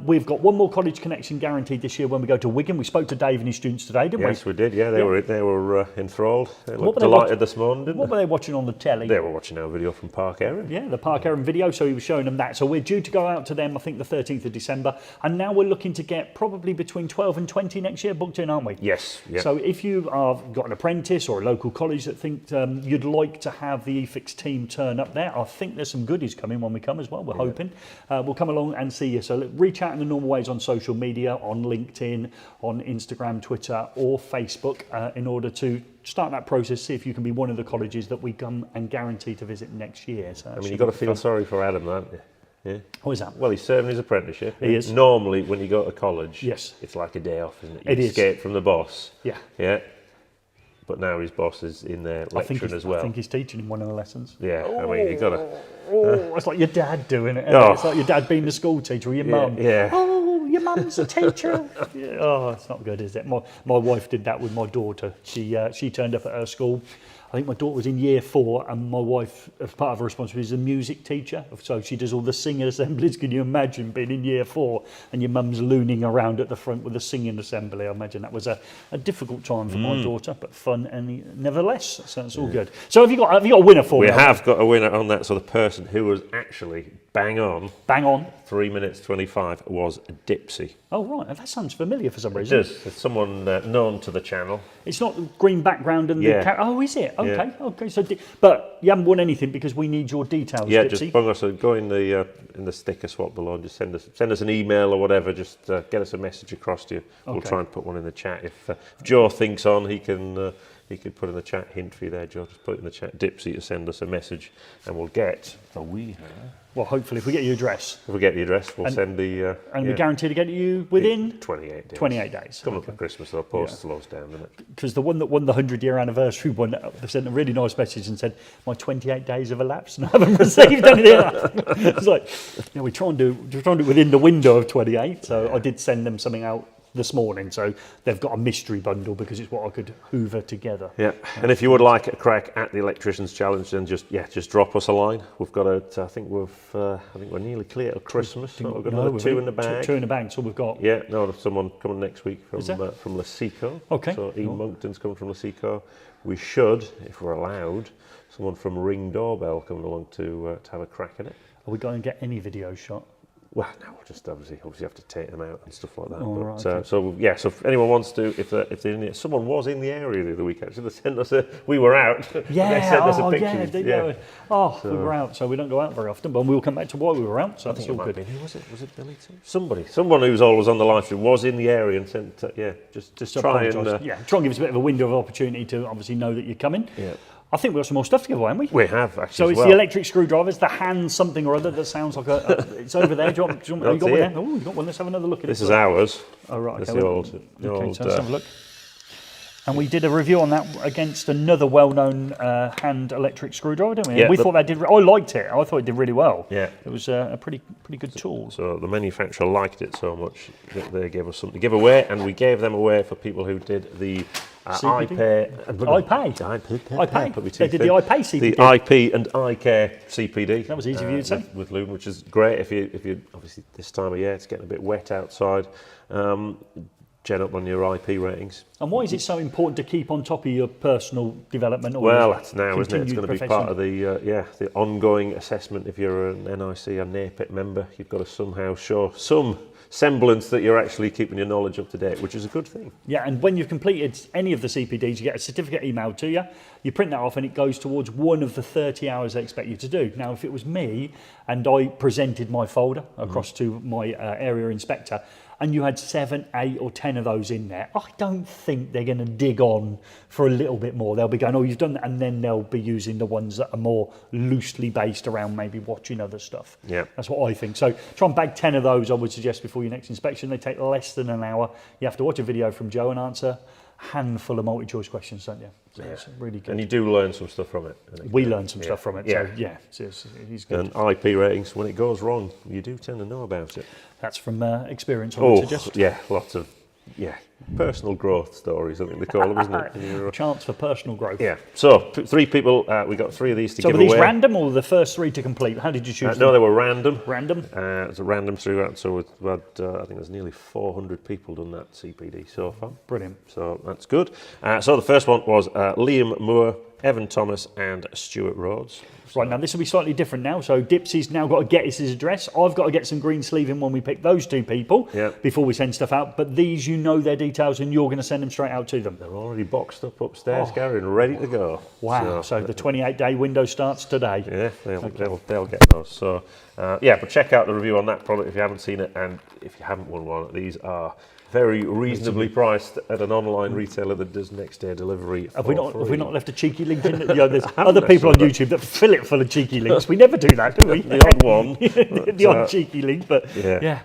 A: we've got 1 more college connection guaranteed this year when we go to Wigan. We spoke to Dave and his students today, didn't we?
B: Yes, we did. Yeah, they were enthralled. They looked
A: were they
B: delighted this morning, didn't
A: What were they watching on the telly?
B: they? They were watching our video from Park Erin.
A: Yeah, the Park Erin video, so he was showing them that. So we're due to go out to them, I think, the 13th of December. And now we're looking to get probably between 12 and 20 next year booked in, aren't we?
B: Yes. Yeah.
A: So if you have got an apprentice or a local college that think you'd like to have the eFIXX team turn up there, I think there's some goodies coming when we come as well, we're hoping. We'll come along and see you. So reach out in the normal ways on social media, on LinkedIn, on Instagram, Twitter or Facebook in order to start that process, see if you can be one of the colleges that we come and guarantee to visit next year. So
B: I mean, you've got to feel sorry for Adam, haven't you? Yeah.
A: What is that?
B: Well, he's serving his apprenticeship.
A: He is.
B: Normally, when you go to college,
A: Yes.
B: it's like a day off, isn't it?
A: It
B: You
A: is.
B: escape from the boss.
A: Yeah.
B: Yeah. But now his boss is in there lecturing as well.
A: I think he's teaching him one of the lessons.
B: Yeah, I mean, you've got to...
A: Oh, it's like your dad doing it.
B: Oh.
A: It's like your dad being the school teacher or your mum.
B: yeah.
A: Oh, your mum's a teacher. Yeah. Oh, it's not good, is it? My wife did that with my daughter. She turned up at her school. I think my daughter was in year 4 and my wife, as part of her responsibility, is a music teacher. So she does all the singing assemblies. Can you imagine being in year 4 and your mum's looning around at the front with a singing assembly? I imagine that was a difficult time for my daughter, but fun and nevertheless. So it's all good. So have you got a winner for me?
B: We have got a winner on that. So the person who was actually bang on, 3 minutes 25, was Dipsy.
A: Oh, right. That sounds familiar for some
B: It
A: reason.
B: does. It's someone known to the channel.
A: It's not green background and
B: Yeah.
A: oh, is it? Okay,
B: Yeah.
A: okay. So, but you haven't won anything because we need your details,
B: Yeah,
A: Dipsy.
B: just bung us. Go in the sticker swap below. And just send us an email or whatever. Just get us a message across to you. We'll
A: Okay.
B: try and put one in the chat. If Joe thinks on, he can put in the chat hint for you there, Joe. Just put it in the chat. Dipsy to send us a message, and we'll get the winner.
A: Well, hopefully, if we get your address,
B: If we get the address, we'll send the.
A: and we guarantee to get it you within
B: 28 days.
A: 28 days.
B: Coming up for Christmas, though, post slows down, doesn't it?
A: Because the one that won the 100-year anniversary one, they sent a really nice message and said, my 28 days have elapsed and I haven't received anything. It's like, yeah, we try and do it within the window of 28. So I did send them something out this morning, so they've got a mystery bundle because it's what I could hoover together.
B: Yeah, and if you would like a crack at the Electricians Challenge, then just drop us a line. We've got it. I think we're nearly clear till Christmas. So we've got another 2 in the bag.
A: Two in the bag. So we've got.
B: Yeah, no, there's someone coming next week from
A: Is there?
B: Lasico.
A: Okay.
B: So Ian Monkton's coming from Lasico. We should, if we're allowed, someone from Ring Doorbell coming along to have a crack at it.
A: Are we going to get any video shot?
B: Well, no, we'll just obviously have to take them out and stuff like that.
A: Oh,
B: but,
A: right, okay.
B: so if anyone wants to, if they're in it, someone was in the area the other week actually. They sent us we were out.
A: Yeah,
B: they sent us a picture.
A: yeah, they go. Oh, we were out, so we don't go out very often, but we'll come back to why we were out, so that's all good.
B: Who was it? Was it Billy too? Someone who's always on the live stream was in the area and sent, just try and...
A: try and give us a bit of a window of opportunity to obviously know that you're coming.
B: Yeah.
A: I think we've got some more stuff to give away, haven't we?
B: We have, actually,
A: So it's the electric screwdrivers, the hand something or other that sounds like it's over there. Do you want you got one there? Oh, you got one. Let's have another look at it.
B: This is ours.
A: Oh, right.
B: This
A: Okay,
B: is the old...
A: so let's have a look. And we did a review on that against another well-known hand electric screwdriver, didn't we?
B: Yeah,
A: we thought that did... I liked it. I thought it did really well.
B: Yeah.
A: It was a pretty good tool.
B: So the manufacturer liked it so much that they gave us something to give away, and we gave them away for people who did the iPay.
A: They did the iPay CPD.
B: The IP and iCare CPD.
A: That was easy for you to say.
B: With Lumen, which is great if you obviously this time of year it's getting a bit wet outside. Gen up on your IP ratings.
A: And why is it so important to keep on top of your personal development? Or
B: Well, that's now, isn't it? It's
A: continued
B: going to be part of the ongoing assessment. If you're an NIC or NAPIT member, you've got to somehow show some semblance that you're actually keeping your knowledge up to date, which is a good thing.
A: Yeah, and when you've completed any of the CPDs, you get a certificate emailed to you. You print that off and it goes towards one of the 30 hours they expect you to do. Now, if it was me and I presented my folder across to my area inspector, and you had 7, 8 or 10 of those in there, I don't think they're going to dig on for a little bit more. They'll be going, oh, you've done that, and then they'll be using the ones that are more loosely based around maybe watching other stuff.
B: Yeah.
A: That's what I think. So try and bag 10 of those, I would suggest, before your next inspection. They take less than an hour. You have to watch a video from Joe and answer a handful of multi-choice questions, don't you? So it's really good.
B: And you do learn some stuff from it.
A: We learn some stuff from it,
B: Yeah.
A: so yeah, it's good.
B: And IP ratings, when it goes wrong, you do tend to know about it.
A: That's from experience, I would suggest.
B: Yeah, lots of personal growth stories, I think they call them, isn't it?
A: Chance for personal growth.
B: Yeah. So 3 people, we got 3 of these to
A: So
B: give
A: were these
B: away.
A: random or the first 3 to complete? How did you choose them?
B: No, they were random.
A: Random?
B: It's a random throughout. So we've had, I think there's nearly 400 people done that CPD so far.
A: Brilliant.
B: So that's good. So the first one was Liam Moore, Evan Thomas, and Stuart Rhodes.
A: Right, now this will be slightly different now. So Dipsy's now got to get his address. I've got to get some green sleeving when we pick those 2 people before we send stuff out. But these, you know their details and you're going to send them straight out to them.
B: They're already boxed up upstairs, Gary, and ready to go.
A: Wow, so the 28-day window starts today.
B: Yeah, they'll get those. So, but check out the review on that product if you haven't seen it. And if you haven't won one, these are very reasonably priced at an online retailer that does next day delivery.
A: Have we not left a cheeky link in? There's other people on YouTube that fill it full of cheeky links. We never do that, do we?
B: The odd one.
A: The odd cheeky link, but yeah.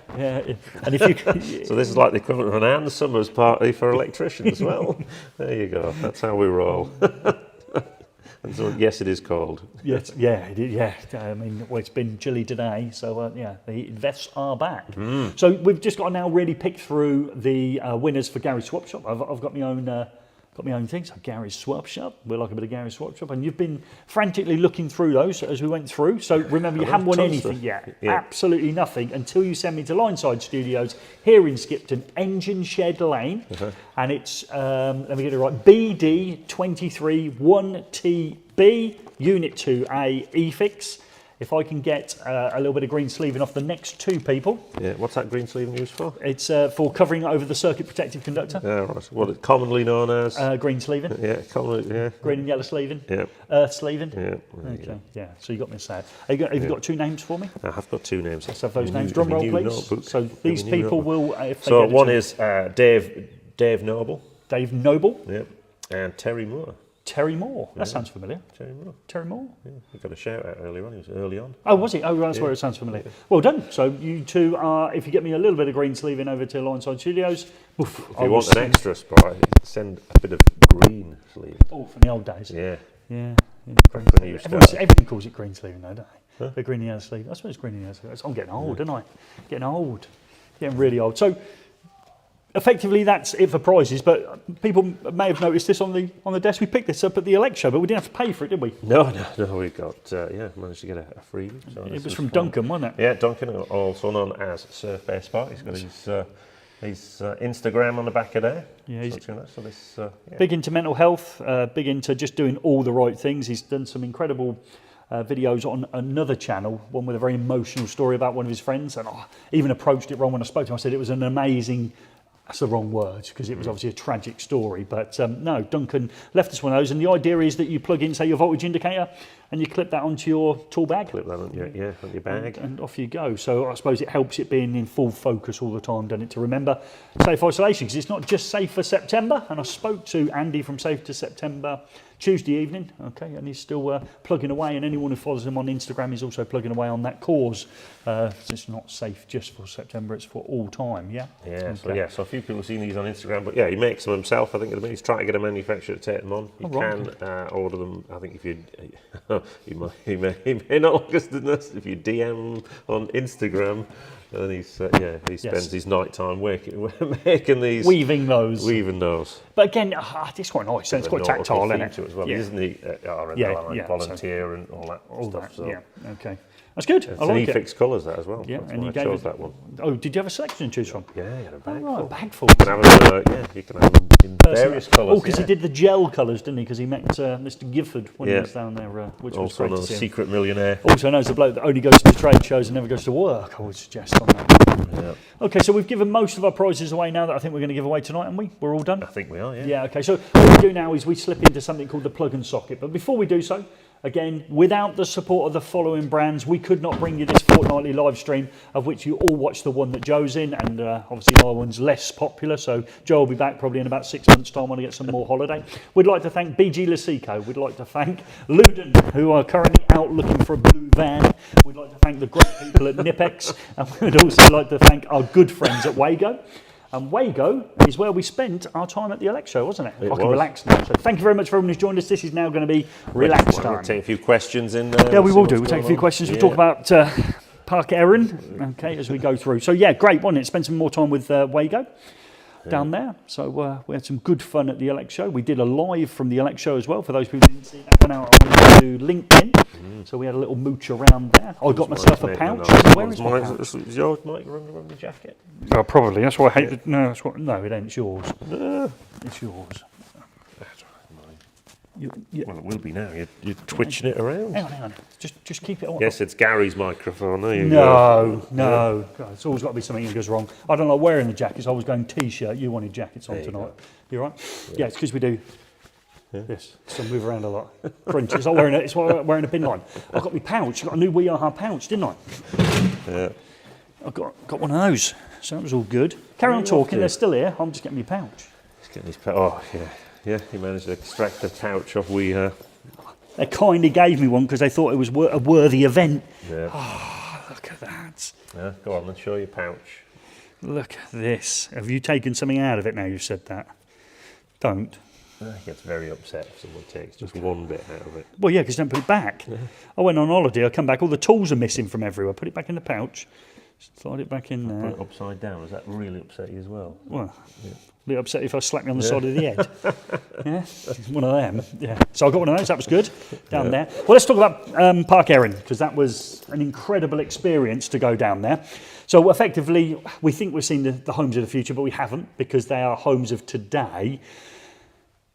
A: And if you
B: So this is like the equivalent of an Ann Summers party for electricians. Well, there you go. That's how we roll. And so, yes, it is cold.
A: Yes, yeah. I mean, it's been chilly today, so the vests are back. So we've just got to now really pick through the winners for Gary's Swap Shop. I've got my own things. So Gary's Swap Shop. We like a bit of Gary's Swap Shop, and you've been frantically looking through those as we went through. So remember, you haven't won anything yet. Yeah. Absolutely nothing until you send me to Lineside Studios here in Skipton, Engine Shed Lane, and it's let me get it right. BD 23 1TB Unit 2A eFIXX. If I can get a little bit of green sleeving off the next 2 people.
B: Yeah, what's that green sleeving used for?
A: It's for covering over the circuit protective conductor.
B: Yeah, right. What it's commonly known as?
A: Green sleeving.
B: Yeah, commonly, yeah.
A: Green and yellow sleeving.
B: Yeah.
A: Earth sleeving.
B: Yeah.
A: Okay, yeah. So you got me sad. Have you got 2 names for me?
B: I have got 2 names.
A: Let's have those names. Drum roll, please.
B: Notebook.
A: So these people will. If they
B: So
A: get
B: one is Dave Noble.
A: Dave Noble.
B: Yep. And Terry Moore.
A: Terry Moore. That sounds familiar.
B: Terry Moore.
A: Terry Moore.
B: Yeah, you got a shout out earlier on. He was early on.
A: Oh, was he? Oh, that's where it sounds familiar. Well done. So you 2 are. If you get me a little bit of green sleeving over to Lineside Studios.
B: If you want an extra spot, send a bit of green sleeve.
A: Oh, from the old days.
B: Yeah.
A: Yeah.
B: When you started.
A: Everyone calls it green sleeving, though, don't they? The green and yellow sleeve. I suppose green and yellow sleeve. I'm getting old, aren't I? Getting old. Getting really old. So. Effectively, that's it for prizes, but people may have noticed this on the desk. We picked this up at the Elect Show, but we didn't have to pay for it, did we?
B: No, we got, managed to get a freebie. So
A: it was from Duncan, wasn't it?
B: Yeah, Duncan, also known as Surf Bear Spark. He's got his Instagram on the back of there.
A: Yeah, he's
B: so
A: big into mental health, big into just doing all the right things. He's done some incredible videos on another channel, one with a very emotional story about one of his friends, and I even approached it wrong when I spoke to him. I said it was an amazing, that's the wrong word, because it was obviously a tragic story, but no, Duncan left us one of those, and the idea is that you plug in, say, your voltage indicator, and you clip that onto your tool bag.
B: Clip that on your bag.
A: And off you go. So I suppose it helps it being in full focus all the time, doesn't it, to remember safe isolation, because it's not just safe for September. And I spoke to Andy from Safe to September Tuesday evening, okay, and he's still plugging away, and anyone who follows him on Instagram is also plugging away on that cause. So it's not safe just for September, it's for all time, yeah?
B: Yeah,
A: Okay.
B: so a few people have seen these on Instagram, but yeah, he makes them himself. I think he's trying to get a manufacturer to take them on. You can order them. I think if you, he may not look as than us if you DM on Instagram. And he spends his night time making these,
A: Weaving those. But again, it's quite nice. It's quite tactile, isn't it?
B: As well,
A: Yeah.
B: isn't he? Volunteer and all that stuff. So.
A: Yeah, okay. That's good.
B: It's
A: I like
B: an
A: it.
B: eFIXX colours that as well.
A: Yeah,
B: That's
A: and
B: why
A: you
B: I
A: gave
B: chose
A: it,
B: that one.
A: Oh, did you have a selection to choose from?
B: Yeah, you had a bag
A: Oh,
B: full.
A: a bag full.
B: You can have them in various colours.
A: Oh, because he did the gel colours, didn't he? Because he met Mr. Gifford when he was down there, which was
B: Also
A: great
B: known
A: to
B: as
A: see him.
B: Secret Millionaire.
A: Also known as the bloke that only goes to trade shows and never goes to work, I would suggest on that.
B: Yeah.
A: Okay, so we've given most of our prizes away now that I think we're going to give away tonight, haven't we? We're all done?
B: I think we are, yeah.
A: Yeah, okay, so what we do now is we slip into something called the plug and socket. But before we do so, again, without the support of the following brands, we could not bring you this fortnightly live stream, of which you all watch the one that Joe's in, and obviously my one's less popular, so Joe will be back probably in about 6 months' time when I get some more holiday. We'd like to thank BG Lasico. We'd like to thank Luden, who are currently out looking for a blue van. We'd like to thank the great people at Nipex, and we'd also like to thank our good friends at Wago. And Wago is where we spent our time at the Elect Show, wasn't it? I can relax now. So thank you very much for everyone who's joined us. This is now going to be relax time.
B: We'll take a few questions in there.
A: Yeah, we will do. We'll take a few questions. We'll talk about Park Erin, okay, as we go through. So yeah, great, wasn't it? Spend some more time with Wago down there. So we had some good fun at the Elect Show. We did a live from the Elect Show as well. For those people who didn't see that one out, I went to LinkedIn. So we had a little mooch around there. I got myself a pouch. Where is my pouch?
B: Is yours, Mike, running around the jacket?
A: Oh, probably. That's why I hate it. No, that's what. No, it ain't. It's yours. It's yours.
B: That's right, well, it will be now. You're twitching it around.
A: Hang on. Just keep it on.
B: Yes, it's Gary's microphone. There you go.
A: No. God, it's always got to be something that goes wrong. I don't like wearing the jackets. I was going t-shirt. You wanted jackets on tonight. You all right? Yeah, it's because we do. Yes, so I move around a lot. Crunch. It's like wearing a bin line. I got my pouch. I got a new We Are Her pouch, didn't I?
B: Yeah.
A: I got one of those. So that was all good. Carry on talking. They're still here. I'm just getting my pouch.
B: He's getting his pouch. Oh, yeah. Yeah, he managed to extract the pouch off We Are.
A: They kindly gave me one because they thought it was a worthy event.
B: Yeah.
A: Oh, look at that.
B: Yeah, go on and show your pouch.
A: Look at this. Have you taken something out of it now you've said that? Don't.
B: He gets very upset if someone takes just one bit out of it.
A: Well, yeah, because don't put it back. Yeah. I went on holiday, I come back, all the tools are missing from everywhere. Put it back in the pouch, slide it back in there.
B: Put it upside down, does that really upset you as well?
A: Well, a bit upset if I slap me on the side of the head. Yeah, it's one of them. Yeah, so I got one of those, that was good, down there. Well, let's talk about Park Erin, because that was an incredible experience to go down there. So effectively, we think we've seen the homes of the future, but we haven't, because they are homes of today.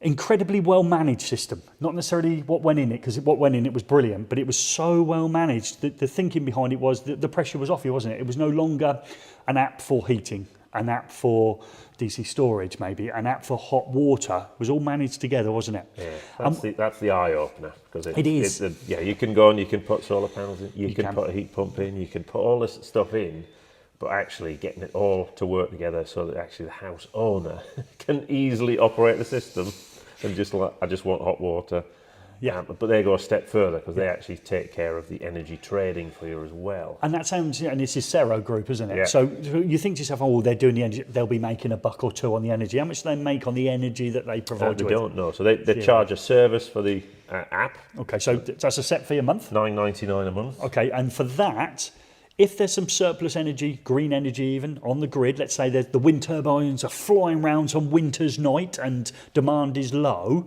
A: Incredibly well managed system, not necessarily what went in it, because what went in it was brilliant, but it was so well managed that the thinking behind it was that the pressure was off you, wasn't it? It was no longer an app for heating, an app for DC storage, maybe an app for hot water. It was all managed together, wasn't it?
B: Yeah, that's the eye opener, because
A: it is.
B: You can go and you can put solar panels in, you can put a heat pump in, you can put all this stuff in. But actually getting it all to work together so that actually the house owner can easily operate the system and just like, I just want hot water. Yeah. But they go a step further because they actually take care of the energy trading for you as well.
A: And that sounds, and this is Cero Group, isn't it?
B: Yeah.
A: So you think to yourself, oh, they're doing the energy, they'll be making a buck or two on the energy. How much do they make on the energy that they provide you with?
B: They don't know. So they charge a service for the app.
A: Okay, so that's a set fee a month?
B: $9.99 a month.
A: Okay, and for that, if there's some surplus energy, green energy even, on the grid, let's say the wind turbines are flying around some winter's night and demand is low,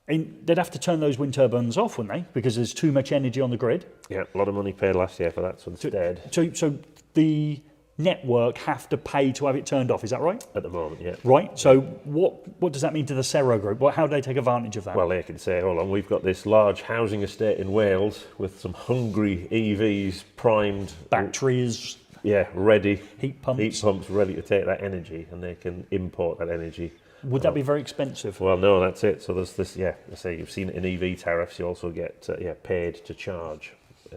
A: and they'd have to turn those wind turbines off, wouldn't they? Because there's too much energy on the grid.
B: Yeah, a lot of money paid last year for that, so it's dead.
A: So the network have to pay to have it turned off. Is that right?
B: At the moment, yeah.
A: Right. So what does that mean to the Cero Group? How do they take advantage of that?
B: Well, they can say, hold on, we've got this large housing estate in Wales with some hungry EVs primed.
A: Batteries.
B: Yeah, ready.
A: Heat pumps.
B: Heat pumps ready to take that energy, and they can import that energy.
A: Would that be very expensive?
B: Well, no, that's it. So there's this, I say you've seen it in EV tariffs, you also get, paid to charge.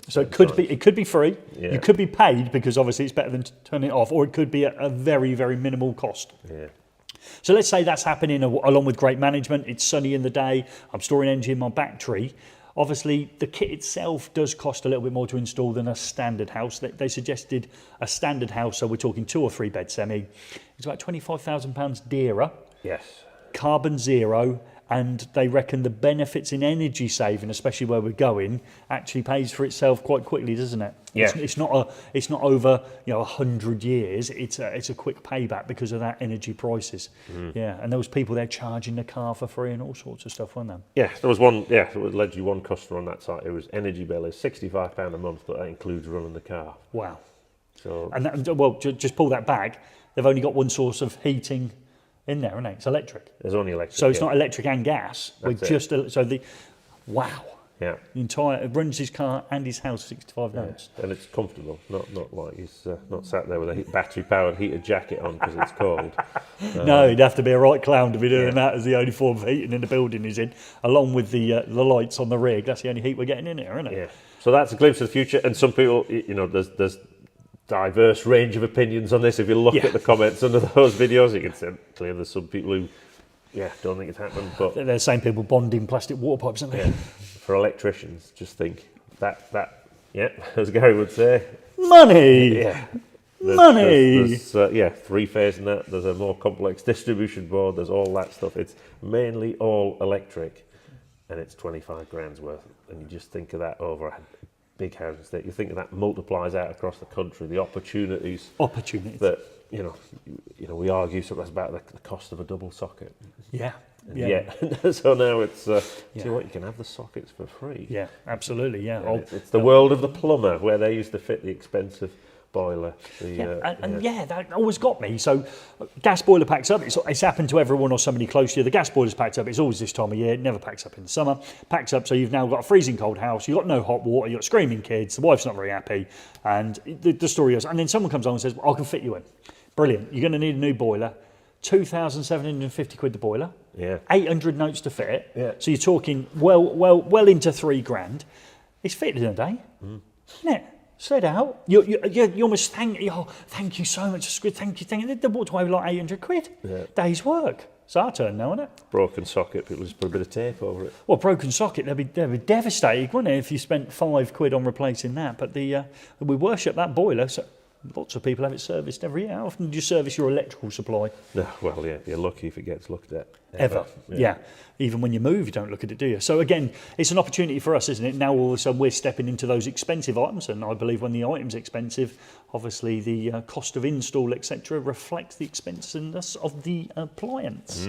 A: So it could be free.
B: Yeah.
A: You could be paid because obviously it's better than turning it off, or it could be a very, very minimal cost.
B: Yeah.
A: So let's say that's happening along with great management. It's sunny in the day. I'm storing energy in my battery. Obviously, the kit itself does cost a little bit more to install than a standard house. They suggested a standard house, so we're talking 2 or 3 bed semi. It's about £25,000 dearer.
B: Yes.
A: Carbon zero, and they reckon the benefits in energy saving, especially where we're going, actually pays for itself quite quickly, doesn't it?
B: Yeah.
A: It's not over 100 years. It's a quick payback because of that energy prices. Yeah, and there was people there charging the car for free and all sorts of stuff, weren't there?
B: Yeah, there was one. Yeah, it was allegedly one customer on that site. It was energy bill is £65 a month, but that includes running the car.
A: Wow.
B: So
A: Just pull that back. They've only got one source of heating in there, isn't it? It's electric.
B: There's only electric.
A: So it's not electric and gas. Wow.
B: Yeah.
A: The entire runs his car and his house 65 notes.
B: And it's comfortable, not like he's not sat there with a battery-powered heated jacket on because it's cold.
A: No, he'd have to be a right clown to be doing that as the only form of heating in the building he's in, along with the lights on the rig. That's the only heat we're getting in here, isn't it?
B: Yeah. So that's a glimpse of the future. And some people, there's diverse range of opinions on this. If you look at the comments under those videos, you can see clearly there's some people who, don't think it's happened. But
A: They're the same people bonding plastic water pipes, aren't they?
B: yeah, for electricians, just think that as Gary would say,
A: Money.
B: yeah.
A: Money.
B: There's 3-phase in that. There's a more complex distribution board. There's all that stuff. It's mainly all electric, and it's 25 grand's worth. And you just think of that over a big house estate. You think of that multiplies out across the country. The opportunities. That we argue sometimes about the cost of a double socket.
A: Yeah.
B: Yeah. So now it's see what you can have the sockets for free.
A: Yeah, absolutely. Yeah.
B: It's the world of the plumber where they used to fit the expensive boiler.
A: That always got me. So gas boiler packs up. It's happened to everyone or somebody close to you. The gas boiler's packed up. It's always this time of year. It never packs up in the summer. Packs up, so you've now got a freezing cold house. You've got no hot water. You've got screaming kids. The wife's not very happy. And the story is, and then someone comes on and says, I can fit you in. Brilliant. You're going to need a new boiler. 2,750 quid the boiler.
B: Yeah.
A: 800 notes to fit it.
B: Yeah.
A: So you're talking well into 3 grand. It's fitted in a day. Isn't it? Straight out. You almost thank you so much. Thank you. They walked away with like 800 quid. Yeah. Day's work. It's our turn now, isn't it?
B: Broken socket, people just put a bit of tape over it.
A: Well, broken socket, they'd be devastated, wouldn't they, if you spent 5 quid on replacing that. But we worship that boiler, so lots of people have it serviced every year. How often do you service your electrical supply?
B: No, well, yeah, you're lucky if it gets looked at.
A: Ever. Yeah. Even when you move, you don't look at it, do you? So again, it's an opportunity for us, isn't it? Now all of a sudden we're stepping into those expensive items, and I believe when the item's expensive, obviously the cost of install, etc., reflects the expensiveness of the appliance.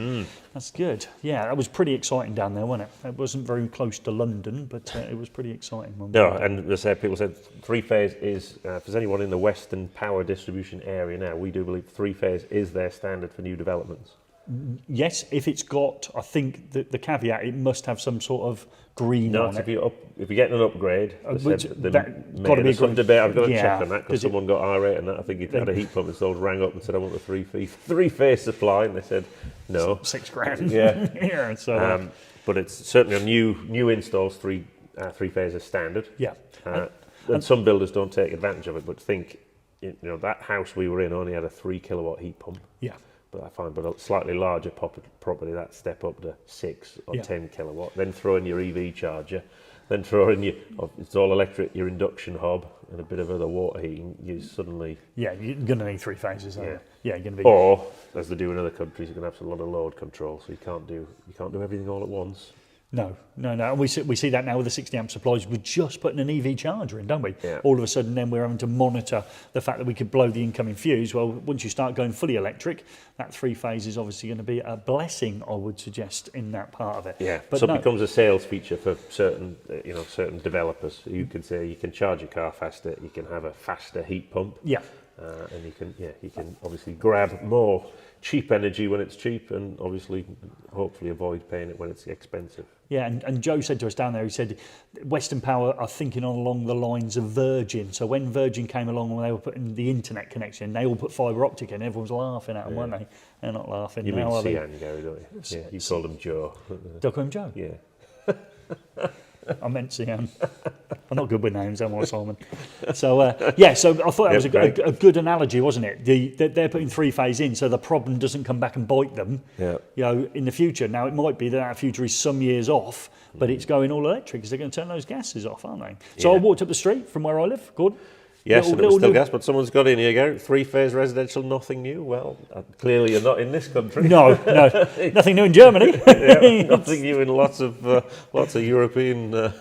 A: That's good. Yeah, that was pretty exciting down there, wasn't it? It wasn't very close to London, but it was pretty exciting.
B: No, and people said 3-phase is, if there's anyone in the Western power distribution area now, we do believe 3-phase is their standard for new developments.
A: Yes, if it's got, I think the caveat, it must have some sort of green on it.
B: If you're getting an upgrade, there's some debate. I've got to check on that because someone got irate on that. I think he had a heat pump installed, rang up and said, I want a 3-phase supply, and they said, no.
A: 6 grand.
B: Yeah.
A: Yeah. So,
B: but it's certainly on new installs, 3-phase is standard.
A: Yeah.
B: And some builders don't take advantage of it, but think, that house we were in only had a 3 kilowatt heat pump.
A: Yeah.
B: But I find, a slightly larger property, that step up to 6 or 10 kilowatt. Then throw in your EV charger, then throw in it's all electric, your induction hob, and a bit of other water heating. You suddenly
A: you're going to need 3 phases.
B: Yeah,
A: you're going to be.
B: Or as they do in other countries, you're going to have a lot of load control, so you can't do everything all at once.
A: No. And we see that now with the 60 amp supplies. We're just putting an EV charger in, don't we?
B: Yeah.
A: All of a sudden, then we're having to monitor the fact that we could blow the incoming fuse. Well, once you start going fully electric, that 3-phase is obviously going to be a blessing, I would suggest, in that part of it.
B: Yeah. But it becomes a sales feature for certain developers. You can say you can charge your car faster, you can have a faster heat pump.
A: Yeah.
B: and you can obviously grab more cheap energy when it's cheap, and obviously hopefully avoid paying it when it's expensive.
A: Yeah, and Joe said to us down there, he said Western Power are thinking along the lines of Virgin. So when Virgin came along and they were putting the internet connection, they all put fibre optic in. Everyone was laughing at them, weren't they? They're not laughing
B: You
A: now,
B: mean
A: are they?
B: Cian, Gary, don't you? Yeah, you called him Joe.
A: Do I call him Joe?
B: Yeah.
A: I meant Cian. I'm not good with names, am I, Simon? So, so I thought that was a good analogy, wasn't it? They're putting three-phase in, so the problem doesn't come back and bite them, in the future. Now, it might be that future is some years off, but it's going all electric because they're going to turn those gases off, aren't they? So I walked up the street from where I live, Gordon.
B: Yes, and it was still gas, but someone's got in here, Gary. Three-phase residential, nothing new. Well, clearly you're not in this country.
A: No, nothing new in Germany.
B: Nothing new in lots of European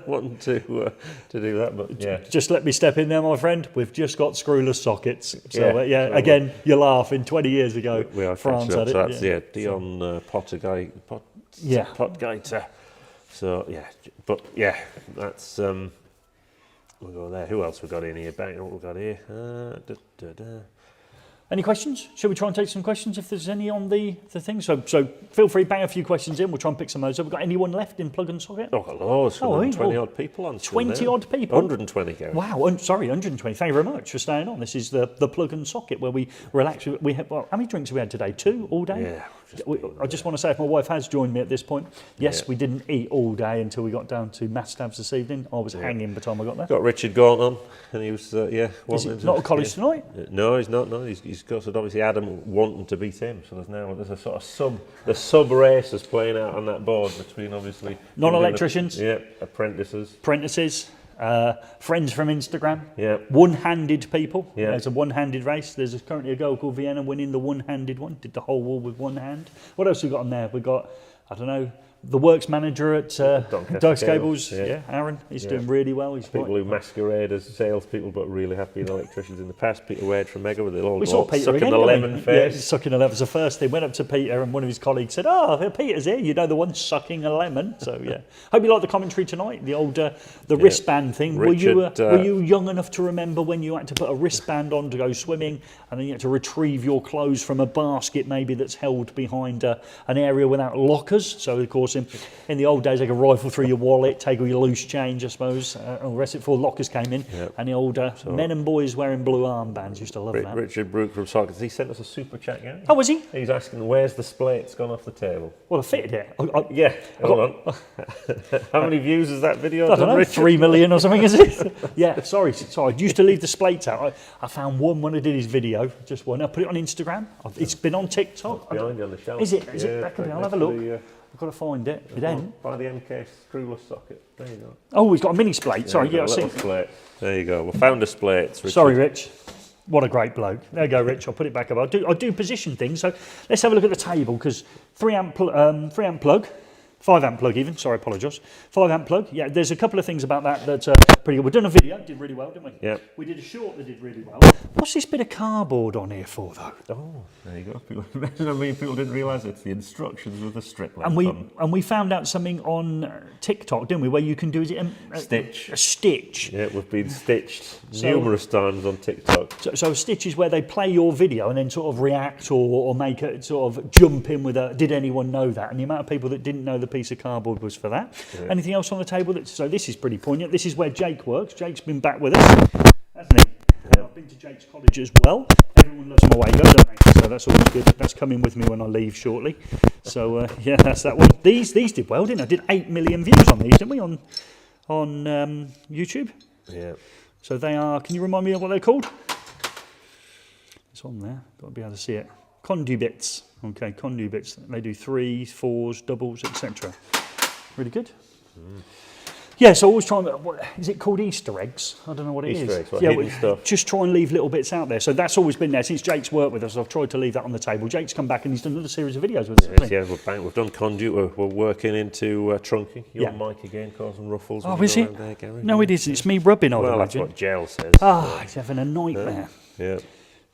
B: wanting to do that. But
A: just let me step in there, my friend. We've just got screwless sockets. So again, you laugh. In 20 years ago,
B: we are
A: France had it.
B: So that's Dion Potgaiter. So that's. We'll go there. Who else we got in here? Bang, what we got here?
A: Any questions? Shall we try and take some questions if there's any on the thing? So feel free, bang a few questions in. We'll try and pick some of those. Have we got anyone left in plug and socket?
B: Oh, got loads. 120 odd people on.
A: 20 odd people?
B: 120, Gary.
A: Wow, sorry, 120. Thank you very much for staying on. This is the plug and socket where we relax. How many drinks have we had today? 2 all day?
B: Yeah.
A: I just want to say, if my wife has joined me at this point, yes, we didn't eat all day until we got down to Mastabs this evening. I was hanging by the time I got there.
B: Got Richard Gaunt on, and he was,
A: Is he not at college tonight?
B: No, he's not. No, he's got obviously Adam wanting to beat him. So there's a sort of sub races playing out on that board between obviously
A: non-electricians,
B: apprentices,
A: friends from Instagram, one-handed people.
B: Yeah.
A: There's a one-handed race. There's currently a girl called Vienna winning the one-handed one. Did the whole wall with one hand. What else we got on there? We got, I don't know, the works manager at Dice Cables. Aaron. He's doing really well. He's
B: people who masquerade as salespeople but really have been electricians in the past. Peter Wade from Mega, with all sucking the lemon face.
A: Yeah, sucking a lemon. So first they went up to Peter, and one of his colleagues said, "Oh, Peter's here. You know, the one sucking a lemon." So hope you like the commentary tonight. The old the wristband thing.
B: Richard,
A: were you young enough to remember when you had to put a wristband on to go swimming, and then you had to retrieve your clothes from a basket maybe that's held behind an area without lockers? So of course in the old days they could rifle through your wallet, take all your loose change, I suppose, all the rest of it before lockers came in. And the old men and boys wearing blue armbands used to love that.
B: Richard Brook from Sockets, he sent us a super chat, Gary.
A: Oh, was he?
B: He's asking, where's the splay? It's gone off the table.
A: Well, I fitted it.
B: Hold on. How many views is that video?
A: I don't know,
B: Richard?
A: 3 million or something, is it? Sorry. I used to leave the splates out. I found one when I did his video, just one. I put it on Instagram. It's been on TikTok.
B: Behind you on the shelf.
A: Is it? Is it back there? I'll have a look. I've got to find it.
B: By the MK screwless socket. There you go.
A: Oh, he's got a mini splate. Sorry,
B: I see. Splate. There you go. We found a splate. Richard.
A: Sorry, Rich. What a great bloke. There you go, Rich. I'll put it back up. I do position things. So let's have a look at the table, because 3 amp plug. 5 amp plug even, sorry, apologise. 5 amp plug, there's a couple of things about that that's pretty good. We've done a video, did really well, didn't we?
B: Yeah.
A: We did a short that did really well. What's this bit of cardboard on here for, though?
B: Oh, there you go. People didn't realise it's the instructions with the strip length
A: and we found out something on TikTok, didn't we, where you can do
B: stitch.
A: A stitch.
B: Yeah, we've been stitched numerous times on TikTok.
A: So a stitch is where they play your video and then sort of react or make it sort of jump in with a, did anyone know that? And the amount of people that didn't know the piece of cardboard was for that. Anything else on the table? So this is pretty poignant. This is where Jake works. Jake's been back with us, hasn't he? I've been to Jake's college as well. Everyone loves my way go, don't they? So that's always good. That's coming with me when I leave shortly. So that's that one. These did well, didn't I? Did 8 million views on these, didn't we? On YouTube.
B: Yeah.
A: So they are. Can you remind me of what they're called? It's on there. Got to be able to see it. Conduits. Okay, conduits. They do 3s, 4s, doubles, etc. Really good. Yeah, so always trying. Is it called Easter eggs? I don't know what it is.
B: Easter eggs, hidden stuff.
A: Just try and leave little bits out there. So that's always been there since Jake's worked with us. I've tried to leave that on the table. Jake's come back and he's done another series of videos with us.
B: Yeah, we've done conduit. We're working into trunking. Your mic again causing ruffles.
A: Oh, is it?
B: There, Gary.
A: No, it isn't. It's me rubbing on it.
B: Well, that's what gel says.
A: He's having a nightmare.
B: Yeah.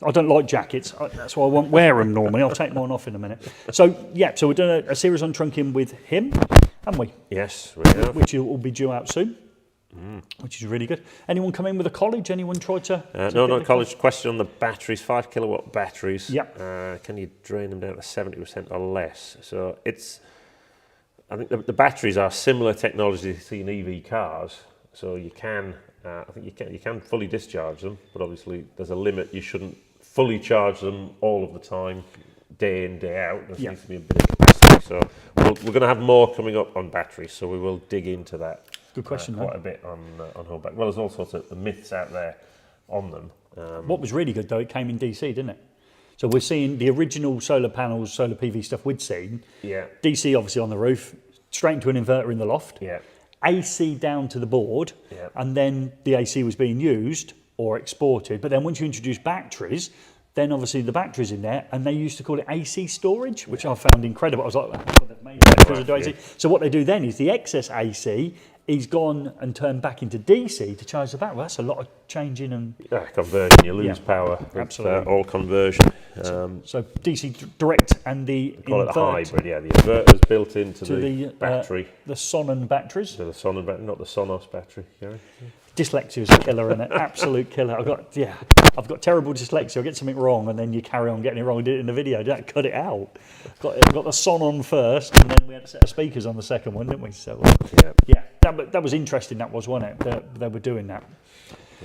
A: I don't like jackets. That's why I won't wear them normally. I'll take mine off in a minute. So we're doing a series on trunking with him, haven't we?
B: Yes, we have.
A: Which will be due out soon. which is really good. Anyone come in with a college? Anyone try to?
B: No, not college. Question on the batteries, 5 kilowatt batteries.
A: Yep.
B: Can you drain them down to 70% or less? So I think the batteries are similar technology you see in EV cars. So you can, I think you can fully discharge them, but obviously there's a limit. You shouldn't fully charge them all of the time, day in, day out. There needs to be a bit of capacity. So we're going to have more coming up on batteries, so we will dig into that.
A: Good question.
B: Quite a bit on whole back. Well, there's all sorts of myths out there on them.
A: What was really good though, it came in DC, didn't it? So we're seeing the original solar panels, solar PV stuff we'd seen.
B: Yeah.
A: DC obviously on the roof, straight into an inverter in the loft.
B: Yeah.
A: AC down to the board, and then the AC was being used or exported. But then once you introduce batteries, then obviously the batteries in there, and they used to call it AC storage, which I found incredible. I was like, that's what they've made batteries to do AC. So what they do then is the excess AC is gone and turned back into DC to charge the battery. Well, that's a lot of changing and
B: conversion. You lose power.
A: Absolutely.
B: All conversion.
A: So DC direct and the
B: call it the hybrid. Yeah, the inverter's built into the battery.
A: The Sonon batteries.
B: So the Sonon battery, not the Sonos battery. Gary.
A: Dyslexia is a killer, isn't it? Absolute killer. I've got terrible dyslexia. I get something wrong, and then you carry on getting it wrong. I did it in the video. Don't cut it out. Got the Sonon first, and then we had a set of speakers on the second one, didn't we? So that was interesting. That was, wasn't it? They were doing that.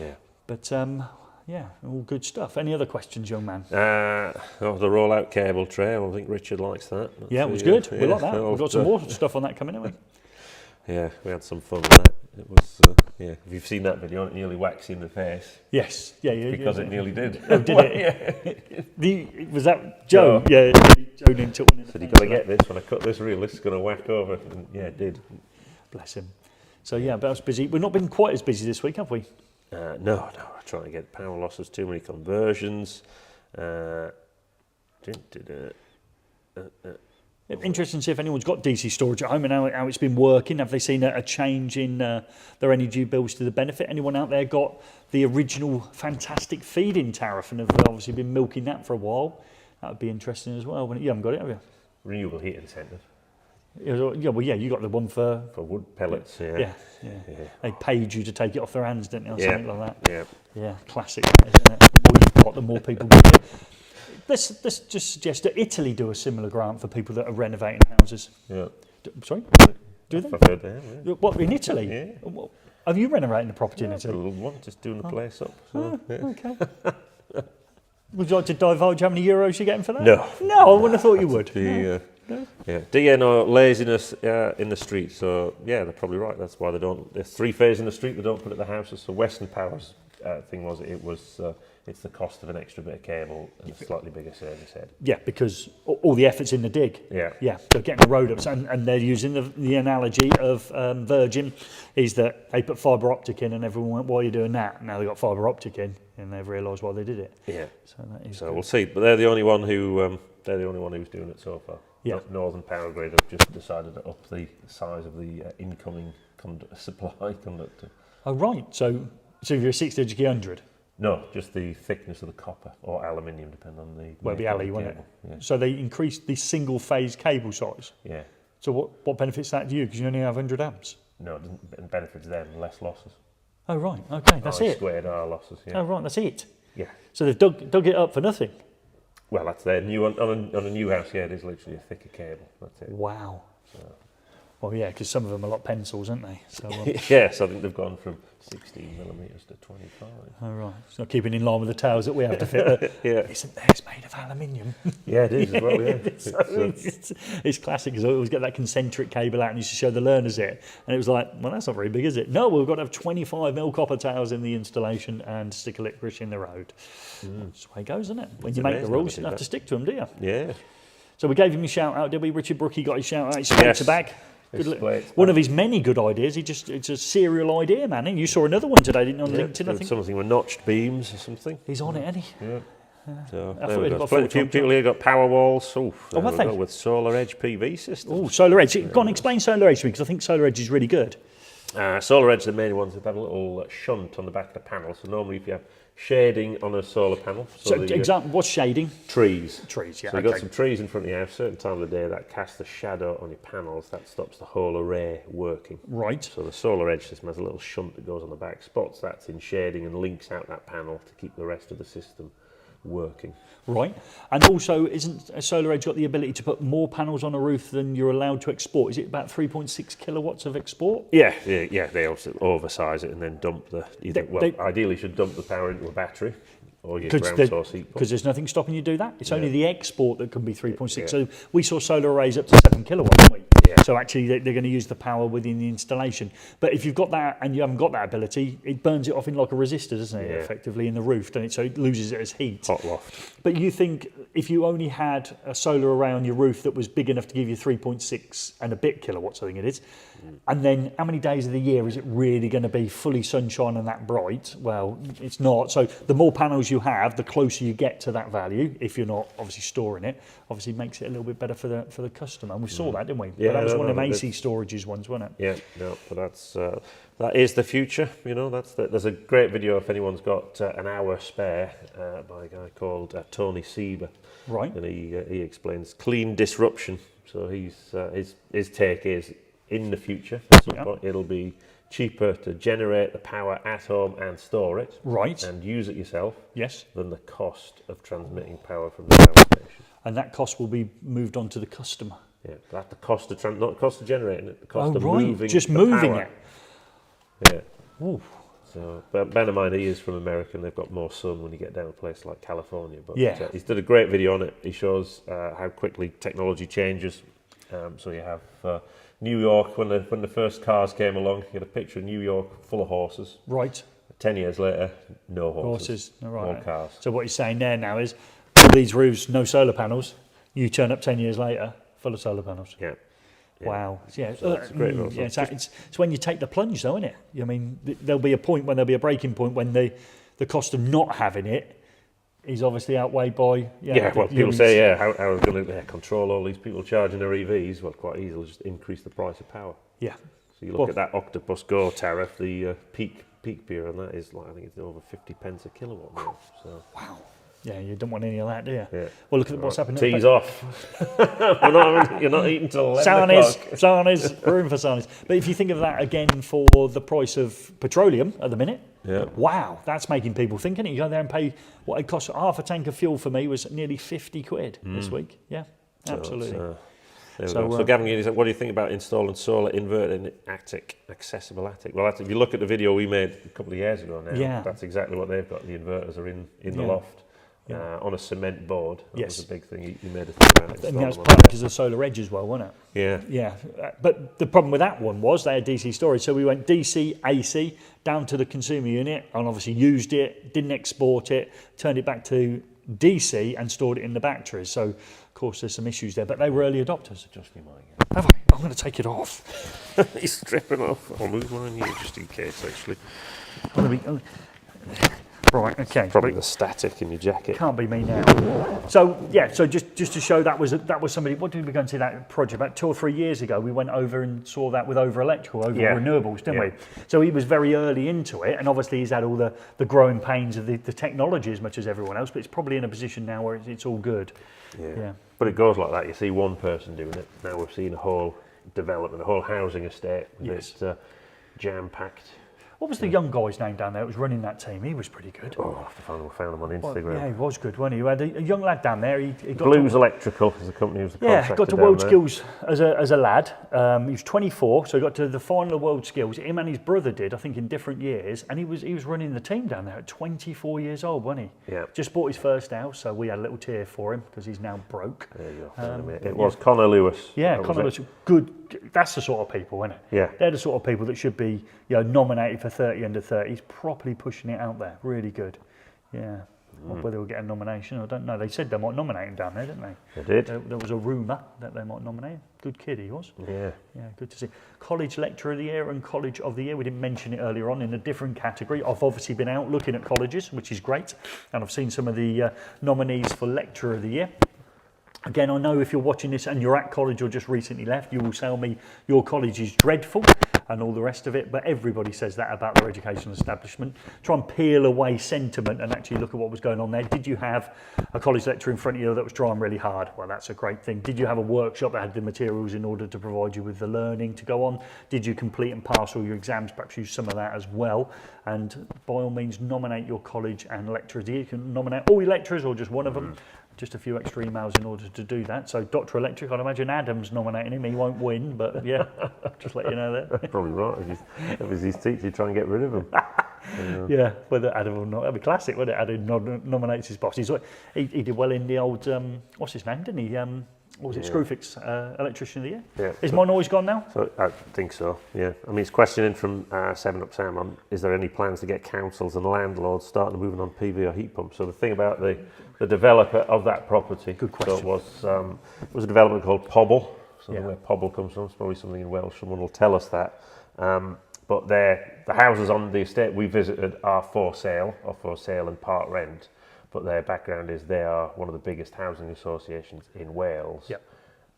B: Yeah.
A: But all good stuff. Any other questions, young man?
B: The rollout cable tray. I think Richard likes that.
A: It was good. We like that. We've got some more stuff on that coming, haven't we?
B: Yeah, we had some fun with that. It was, if you've seen that video, it nearly whacks you in the face.
A: Yes,
B: because it nearly did.
A: Oh, did it? Was that Joe?
B: No.
A: Yeah, Joe didn't took one in the
B: Said,
A: face.
B: you've got to get this. When I cut this reel, this is going to whack over. And yeah, it did.
A: Bless him. So but I was busy. We've not been quite as busy this week, have we?
B: No. I'm trying to get power losses, too many conversions.
A: Interesting to see if anyone's got DC storage at home and how it's been working. Have they seen a change in their energy bills to the benefit? Anyone out there got the original fantastic feed-in tariff and have obviously been milking that for a while? That would be interesting as well. You haven't got it, have you?
B: Renewable heat incentive.
A: Yeah, you got the one for
B: wood pellets.
A: Yeah. They paid you to take it off their hands, didn't they, or something like that? Yeah, classic, isn't it? The more you've got, the more people get it. Let's just suggest that Italy do a similar grant for people that are renovating houses.
B: Yeah.
A: Sorry? Do they?
B: I've heard that. Yeah.
A: What, in Italy?
B: Yeah.
A: Have you renovating a property in Italy?
B: A little one, just doing the place up. So,
A: Okay. Would you like to divulge how many euros you're getting for that?
B: No.
A: No, I wouldn't have thought you would.
B: DNO laziness in the street. So they're probably right. That's why they don't. There's 3 phase in the street. They don't put it in the houses. So Western Power's thing was it's the cost of an extra bit of cable and a slightly bigger service head.
A: Yeah, because all the effort's in the dig.
B: Yeah.
A: They're getting the road up, and they're using the analogy of Virgin, is that they put fibre optic in, and everyone went, "Why are you doing that?" Now they've got fibre optic in, and they've realised why they did it.
B: Yeah.
A: So
B: we'll see, but they're the only one who's doing it so far.
A: Yeah.
B: Northern Power Grid have just decided to up the size of the incoming supply conductor.
A: Oh right, so if you're a 600.
B: No, just the thickness of the copper or aluminium, depending on the.
A: Well, the alley, won't it?
B: Yeah.
A: So they increased the single phase cable size.
B: Yeah.
A: So what benefits that to you? Because you only have 100 amps.
B: No, it benefits them, less losses.
A: Oh right, okay, that's
B: I
A: it.
B: Squared R losses. Yeah.
A: Oh right, that's it.
B: Yeah.
A: So they've dug it up for nothing.
B: Well, that's their new on a new house. Yeah, it is literally a thicker cable. That's it.
A: Wow. Well, yeah, because some of them are like pencils, aren't they? So,
B: yes, I think they've gone from 16 millimetres to 25.
A: Oh right, it's not keeping in line with the towers that we have to fit.
B: Yeah.
A: Isn't theirs made of aluminium?
B: Yeah, it is as well. Yeah.
A: It's classic because I always get that concentric cable out and used to show the learners it, and it was like, well, that's not very big, is it? No, we've got to have 25mm copper towers in the installation and stick a licorice in the road. That's the way it goes, isn't it? When you make the rules, you don't have to stick to them, do you?
B: Yeah.
A: So we gave him a shout out, did we? Richard Brookie got his shout out. His splitter bag. One of his many good ideas. It's a serial idea, man. And you saw another one today, didn't you, on LinkedIn? I think
B: something with notched beams or something.
A: He's on it, isn't he?
B: Yeah. So
A: I thought he'd got
B: plenty of people here got power walls.
A: Have they?
B: With Solar Edge PV systems.
A: Oh, Solar Edge. Go on, explain Solar Edge to me, because I think Solar Edge is really good.
B: Solar Edge, the main ones, have had a little shunt on the back of the panel. So normally, if you have shading on a solar panel.
A: So,
B: the,
A: example, what's shading?
B: trees.
A: Trees, yeah.
B: So you've got some trees in front of your house, certain time of the day that casts a shadow on your panels, that stops the whole array working.
A: Right.
B: So the solar edge system has a little shunt that goes on the back, spots that's in shading and links out that panel to keep the rest of the system working.
A: Right. And also, isn't a solar edge got the ability to put more panels on a roof than you're allowed to export? Is it about 3.6 kilowatts of export?
B: Yeah. They also oversize it and then dump the, ideally should dump the power into a battery or your ground source heat pump.
A: Because there's nothing stopping you do that. It's only the export that can be 3.6.
B: Yeah.
A: So we saw solar arrays up to 7 kilowatts, didn't we?
B: Yeah.
A: So actually they're going to use the power within the installation. But if you've got that and you haven't got that ability, it burns it off in like a resistor, doesn't it, effectively in the roof, doesn't it? So it loses it as heat.
B: Hot loft.
A: But you think if you only had a solar array on your roof that was big enough to give you 3.6 and a bit kilowatts, I think it is, and then how many days of the year is it really going to be fully sunshine and that bright? Well, it's not. So the more panels you have, the closer you get to that value, if you're not obviously storing it, obviously makes it a little bit better for the customer. And we saw that, didn't we?
B: Yeah,
A: but that was one of them AC storages ones, wasn't it?
B: Yeah, no, but that is the future. You know, there's a great video if anyone's got an hour spare by a guy called Tony Sieber.
A: Right.
B: And he explains clean disruption. So his take is in the future at some point it'll be cheaper to generate the power at home and store it,
A: right,
B: and use it yourself,
A: yes,
B: than the cost of transmitting power from the power station.
A: And that cost will be moved on to the customer.
B: Yeah, that's the cost of not the cost of generating it, the cost of
A: right,
B: moving
A: just
B: the
A: moving
B: power.
A: it.
B: Yeah.
A: Ooh.
B: So, but bear in mind, he is from America and they've got more sun when you get down to a place like California. But he's did a great video on it. He shows how quickly technology changes. So you have New York, when the first cars came along, you had a picture of New York full of horses.
A: Right.
B: 10 years later, no horses.
A: Right.
B: All cars.
A: So what you're saying there now is, all these roofs, no solar panels. You turn up 10 years later, full of solar panels.
B: Yeah.
A: Wow. Yeah.
B: So it's great.
A: Yeah, it's when you take the plunge, though, isn't it? I mean, there'll be a point when there'll be a breaking point when the cost of not having it is obviously outweighed by...
B: Well, people say, how are we going to control all these people charging their EVs? Well, quite easily, just increase the price of power.
A: Yeah.
B: So you look at that Octopus Go tariff, the peak period on that is like, I think it's over 50 pence a kilowatt now. So.
A: Wow. Yeah, you don't want any of that, do you?
B: Yeah.
A: Well, look at what's happening.
B: Tea's off. You're not eating till 11 o'clock.
A: Sarnies, room for sarnies. But if you think of that again for the price of petroleum at the minute, wow, that's making people think, isn't it? You go there and pay what it costs. Half a tank of fuel for me was nearly 50 quid this week. Yeah, absolutely.
B: So Gavin, what do you think about installing solar inverter in attic, accessible attic? Well, if you look at the video we made a couple of years ago now, that's exactly what they've got. The inverters are in the loft. On a cement board. That was a big thing. You made a thing about it.
A: And that was partly because of the solar edge as well, wasn't it?
B: Yeah.
A: Yeah. But the problem with that one was they had DC storage. So we went DC, AC, down to the consumer unit, and obviously used it, didn't export it, turned it back to DC and stored it in the batteries. So, of course, there's some issues there. But they were early adopters.
B: Adjust your mic.
A: Have I? I'm going to take it off.
B: He's stripping off. I'll move mine here just in case, actually.
A: Right, okay.
B: Probably the static in your jacket.
A: Can't be me now. So just to show that was somebody. What did we go and see that project about 2 or 3 years ago? We went over and saw that with Over Electrical, Renewables, didn't we? So he was very early into it, and obviously he's had all the growing pains of the technology as much as everyone else. But it's probably in a position now where it's all good. Yeah.
B: But it goes like that. You see one person doing it. Now we've seen a whole development, a whole housing estate with it jam-packed.
A: What was the young guy's name down there that was running that team? He was pretty good.
B: Oh, I have to found him on Instagram.
A: Well, yeah, he was good, wasn't he? We had a young lad down there. He got
B: Blues Electrical is the company who was the contractor.
A: Yeah, got to World Skills as a lad. He was 24, so he got to the final of World Skills. Him and his brother did, I think, in different years. And he was running the team down there at 24 years old, wasn't he?
B: Yeah.
A: Just bought his first house, so we had a little tear for him because he's now broke.
B: There you go. It was Connor Lewis.
A: Yeah, Connor Lewis. Good. That's the sort of people, isn't it?
B: Yeah.
A: They're the sort of people that should be, nominated for 30 under 30. He's properly pushing it out there. Really good. Yeah. Whether he'll get a nomination, I don't know. They said they might nominate him down there, didn't they?
B: They did.
A: There was a rumour that they might nominate him. Good kid he was.
B: Yeah.
A: Yeah, good to see. College Lecturer of the Year and College of the Year. We didn't mention it earlier on in a different category. I've obviously been out looking at colleges, which is great. And I've seen some of the nominees for Lecturer of the Year. Again, I know if you're watching this and you're at college or just recently left, you will tell me your college is dreadful. and all the rest of it. But everybody says that about their educational establishment. Try and peel away sentiment and actually look at what was going on there. Did you have a college lecturer in front of you that was trying really hard? Well, that's a great thing. Did you have a workshop that had the materials in order to provide you with the learning to go on? Did you complete and pass all your exams? Perhaps use some of that as well. And by all means, nominate your college and lecturers. You can nominate all your lecturers or just one of them. Just a few extra emails in order to do that. So Doctor Electric, I'd imagine Adam's nominating him. He won't win, but yeah, just let you know that.
B: Probably right. If he's his teacher, try and get rid of him.
A: Yeah, whether Adam or not, that'd be classic, wouldn't it? Adam nominates his boss. He did well in the old, what's his name, didn't he? What was it, eFIXX Electrician of the Year?
B: Yeah.
A: Is mine always gone now?
B: So I think so, yeah. I mean, it's questioning from 7up Sam on, is there any plans to get councils and landlords starting moving on PV or heat pumps? So the thing about the developer of that property,
A: Good question.
B: So it was a development called Pobble. So
A: Yeah.
B: where Pobble comes from, it's probably something in Welsh, someone will tell us that. But the houses on the estate we visited are for sale and part rent. But their background is they are one of the biggest housing associations in Wales.
A: Yep.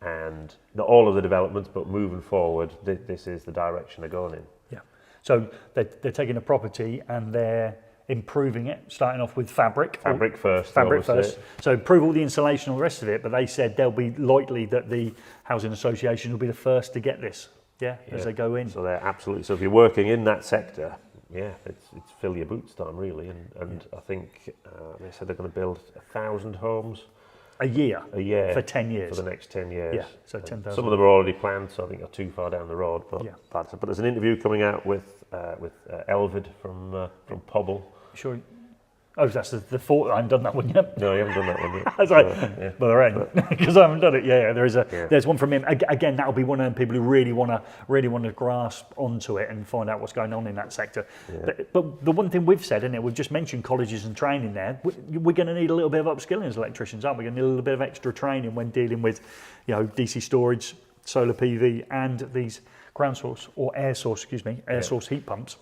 B: And not all of the developments, but moving forward, this is the direction they're going in.
A: Yeah. So they're taking a property and they're improving it, starting off with fabric.
B: Fabric first.
A: Fabric
B: obviously.
A: first. So improve all the insulation and all the rest of it, but they said they'll be likely that the housing association will be the first to get this, as they go in.
B: So they're absolutely, so if you're working in that sector, it's fill your boots time really. And I think they said they're going to build 1,000 homes.
A: A year for 10 years.
B: For the next 10 years.
A: Yeah, so 10,000.
B: Some of them are already planned, so I think they're too far down the road. But,
A: Yeah.
B: but there's an interview coming out with Elvid from Pobble.
A: Sure. Oh, that's the thought. I haven't done that one yet.
B: No, you haven't done that one yet.
A: I was like, well, there ain't, because I haven't done it. Yeah, there's one from him. Again, that'll be one of them people who really want to grasp onto it and find out what's going on in that sector.
B: Yeah.
A: But the one thing we've said, isn't it? We've just mentioned colleges and training there. We're going to need a little bit of upskilling as electricians, aren't we? We're going to need a little bit of extra training when dealing with, DC storage, solar PV, and these ground source or air source heat pumps.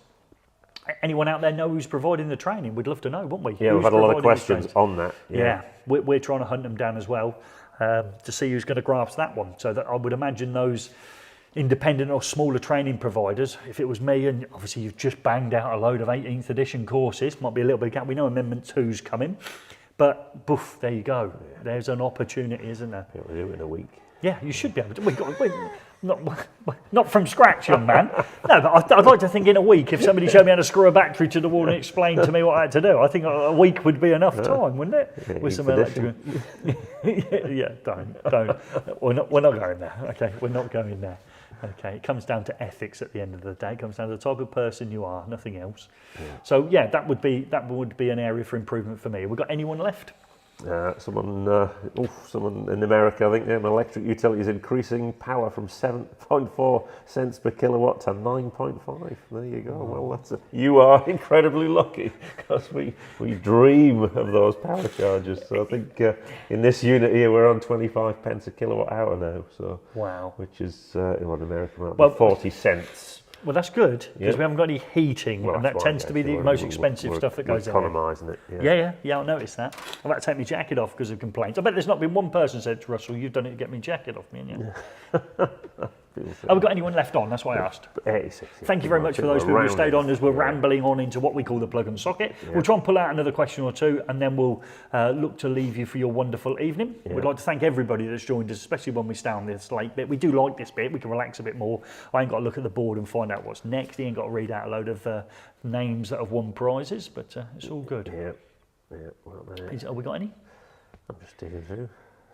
A: Anyone out there know who's providing the training? We'd love to know, wouldn't we?
B: Yeah, we've had a lot of questions on that.
A: Yeah, we're trying to hunt them down as well to see who's going to grasp that one. So that I would imagine those independent or smaller training providers, if it was me, and obviously you've just banged out a load of 18th edition courses, might be a little bit of gap. We know Amendment 2's coming, but boof, there you go. Yeah. There's an opportunity, isn't there?
B: Yeah, we'll do it in a week.
A: Yeah, you should be able to. Not from scratch, young man. No, but I'd like to think in a week, if somebody showed me how to screw a battery to the wall and explained to me what I had to do, I think a week would be enough time, wouldn't it?
B: Yeah,
A: with some electrical. Don't. We're not going there. Okay, we're not going there. Okay, it comes down to ethics at the end of the day. It comes down to the type of person you are, nothing else. Yeah. So that would be an area for improvement for me. Have we got anyone left?
B: Someone in America, I think, electric utilities increasing power from 7.4 cents per kilowatt to 9.5. There you go. Well, you are incredibly lucky because we dream of those power charges. So I think in this unit here we're on 25 pence a kilowatt hour now. So
A: wow,
B: which is in America about 40 cents.
A: Well, that's good because we haven't got any heating, and that tends to be the most expensive stuff that goes in.
B: Economising it.
A: Yeah, I noticed that. I've had to take my jacket off because of complaints. I bet there's not been one person said to Russell, "You've done it to get my jacket off me." Have we got anyone left on? That's why I asked.
B: 86.
A: Thank you very much for those people who stayed on as we're rambling on into what we call the plug and socket. Yeah. We'll try and pull out another question or two, and then we'll look to leave you for your wonderful evening. Yeah. We'd like to thank everybody that's joined us, especially when we stay on this late bit. We do like this bit. We can relax a bit more. I ain't got to look at the board and find out what's next. You ain't got to read out a load of names that have won prizes, but it's all good.
B: Yeah. Well,
A: have we got any?
B: I'm just digging through.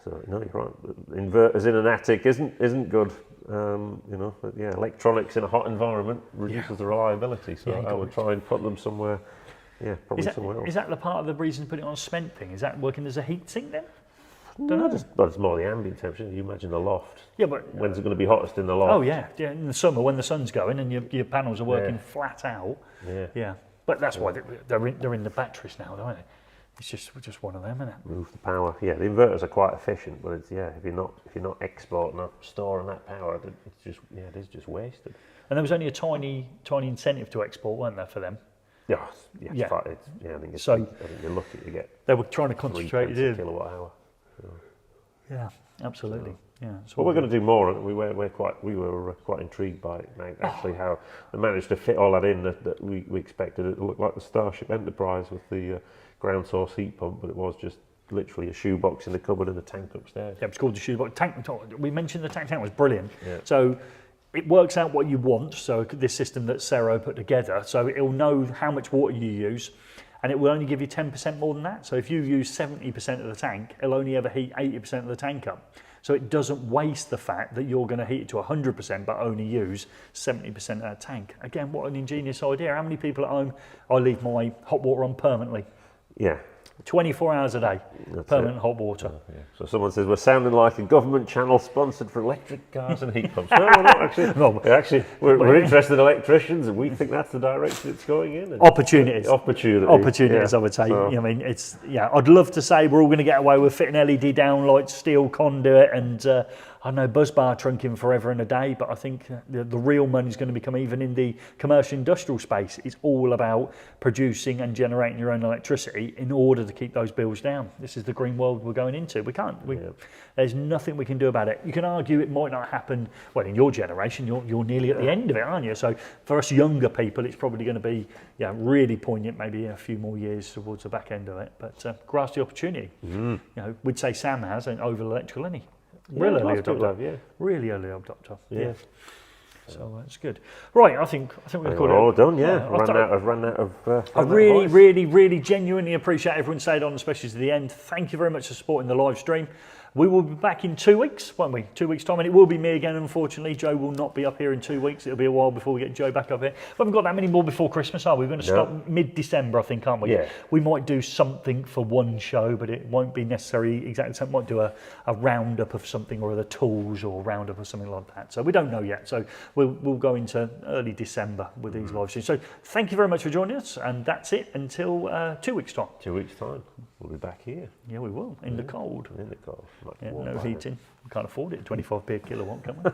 B: So no, you're right. Inverters in an attic isn't good. But electronics in a hot environment reduces the reliability. So I would try and put them somewhere. Yeah, probably somewhere else.
A: Is that the part of the reason to put it on a cement thing? Is that working as a heat sink then?
B: But it's more the ambient temperature. You imagine the loft.
A: Yeah, but
B: when's it going to be hottest in the loft?
A: Oh yeah. In the summer when the sun's going and your panels are working flat out.
B: Yeah.
A: But that's why they're in the batteries now, aren't they? It's just one of them, isn't it?
B: Move the power. Yeah, the inverters are quite efficient, but if you're not exporting or storing that power, it is just wasted.
A: And there was only a tiny incentive to export, weren't there, for them?
B: I think you're lucky to get.
A: They were trying to concentrate it in.
B: Kilowatt hour. So.
A: Yeah, absolutely. Yeah.
B: Well, we're going to do more. We were quite intrigued by it, mate, actually, how they managed to fit all that in that we expected. It looked like the Starship Enterprise with the ground source heat pump, but it was just literally a shoebox in the cupboard and the tank upstairs.
A: Yeah, it's called the shoebox. Tank. We mentioned the tank was brilliant.
B: Yeah.
A: So it works out what you want. So this system that Cero put together, so it'll know how much water you use, and it will only give you 10% more than that. So if you use 70% of the tank, it'll only ever heat 80% of the tank up. So it doesn't waste the fact that you're going to heat it to 100% but only use 70% of that tank. Again, what an ingenious idea. How many people at home, I leave my hot water on permanently?
B: Yeah.
A: 24 hours a day,
B: That's
A: permanent
B: it.
A: hot water.
B: Yeah. So someone says we're sounding like a government channel sponsored for electric cars and heat pumps. No, we're not actually.
A: No.
B: We're interested in electricians, and we think that's the direction it's going in. And
A: Opportunities,
B: yeah.
A: I would say.
B: So,
A: I mean, I'd love to say we're all going to get away with fitting LED downlights, steel conduit, and I know buzz bar trunking forever and a day. But I think the real money is going to become, even in the commercial industrial space, it's all about producing and generating your own electricity in order to keep those bills down. This is the green world we're going into. We can't. There's nothing we can do about it. You can argue it might not happen. Well, in your generation, you're nearly at the end of it, aren't you? So for us younger people, it's probably going to be really poignant. Maybe a few more years towards the back end of it. But grasp the opportunity. We'd say Sam has an Oval Electrical, isn't he? Real early adopter. Really early adopter. Yeah. So it's good. Right, I think we've got it
B: all done. Yeah, run out of.
A: I really genuinely appreciate everyone stayed on, especially to the end. Thank you very much for supporting the live stream. We will be back in 2 weeks, won't we? 2 weeks' time, and it will be me again, unfortunately. Joe will not be up here in 2 weeks. It'll be a while before we get Joe back up here. We haven't got that many more before Christmas, are we? We're going to stop mid-December, I think, aren't we?
B: Yeah.
A: We might do something for one show, but it won't be necessarily exactly something. Might do a roundup of something, or the tools, or a roundup of something like that. So we don't know yet. So we'll go into early December with these live streams. So thank you very much for joining us, and that's it until 2 weeks' time.
B: 2 weeks' time, we'll be back here.
A: Yeah, we will, in the cold.
B: In the cold.
A: No heating. We can't afford it, 25p a kilowatt, can we?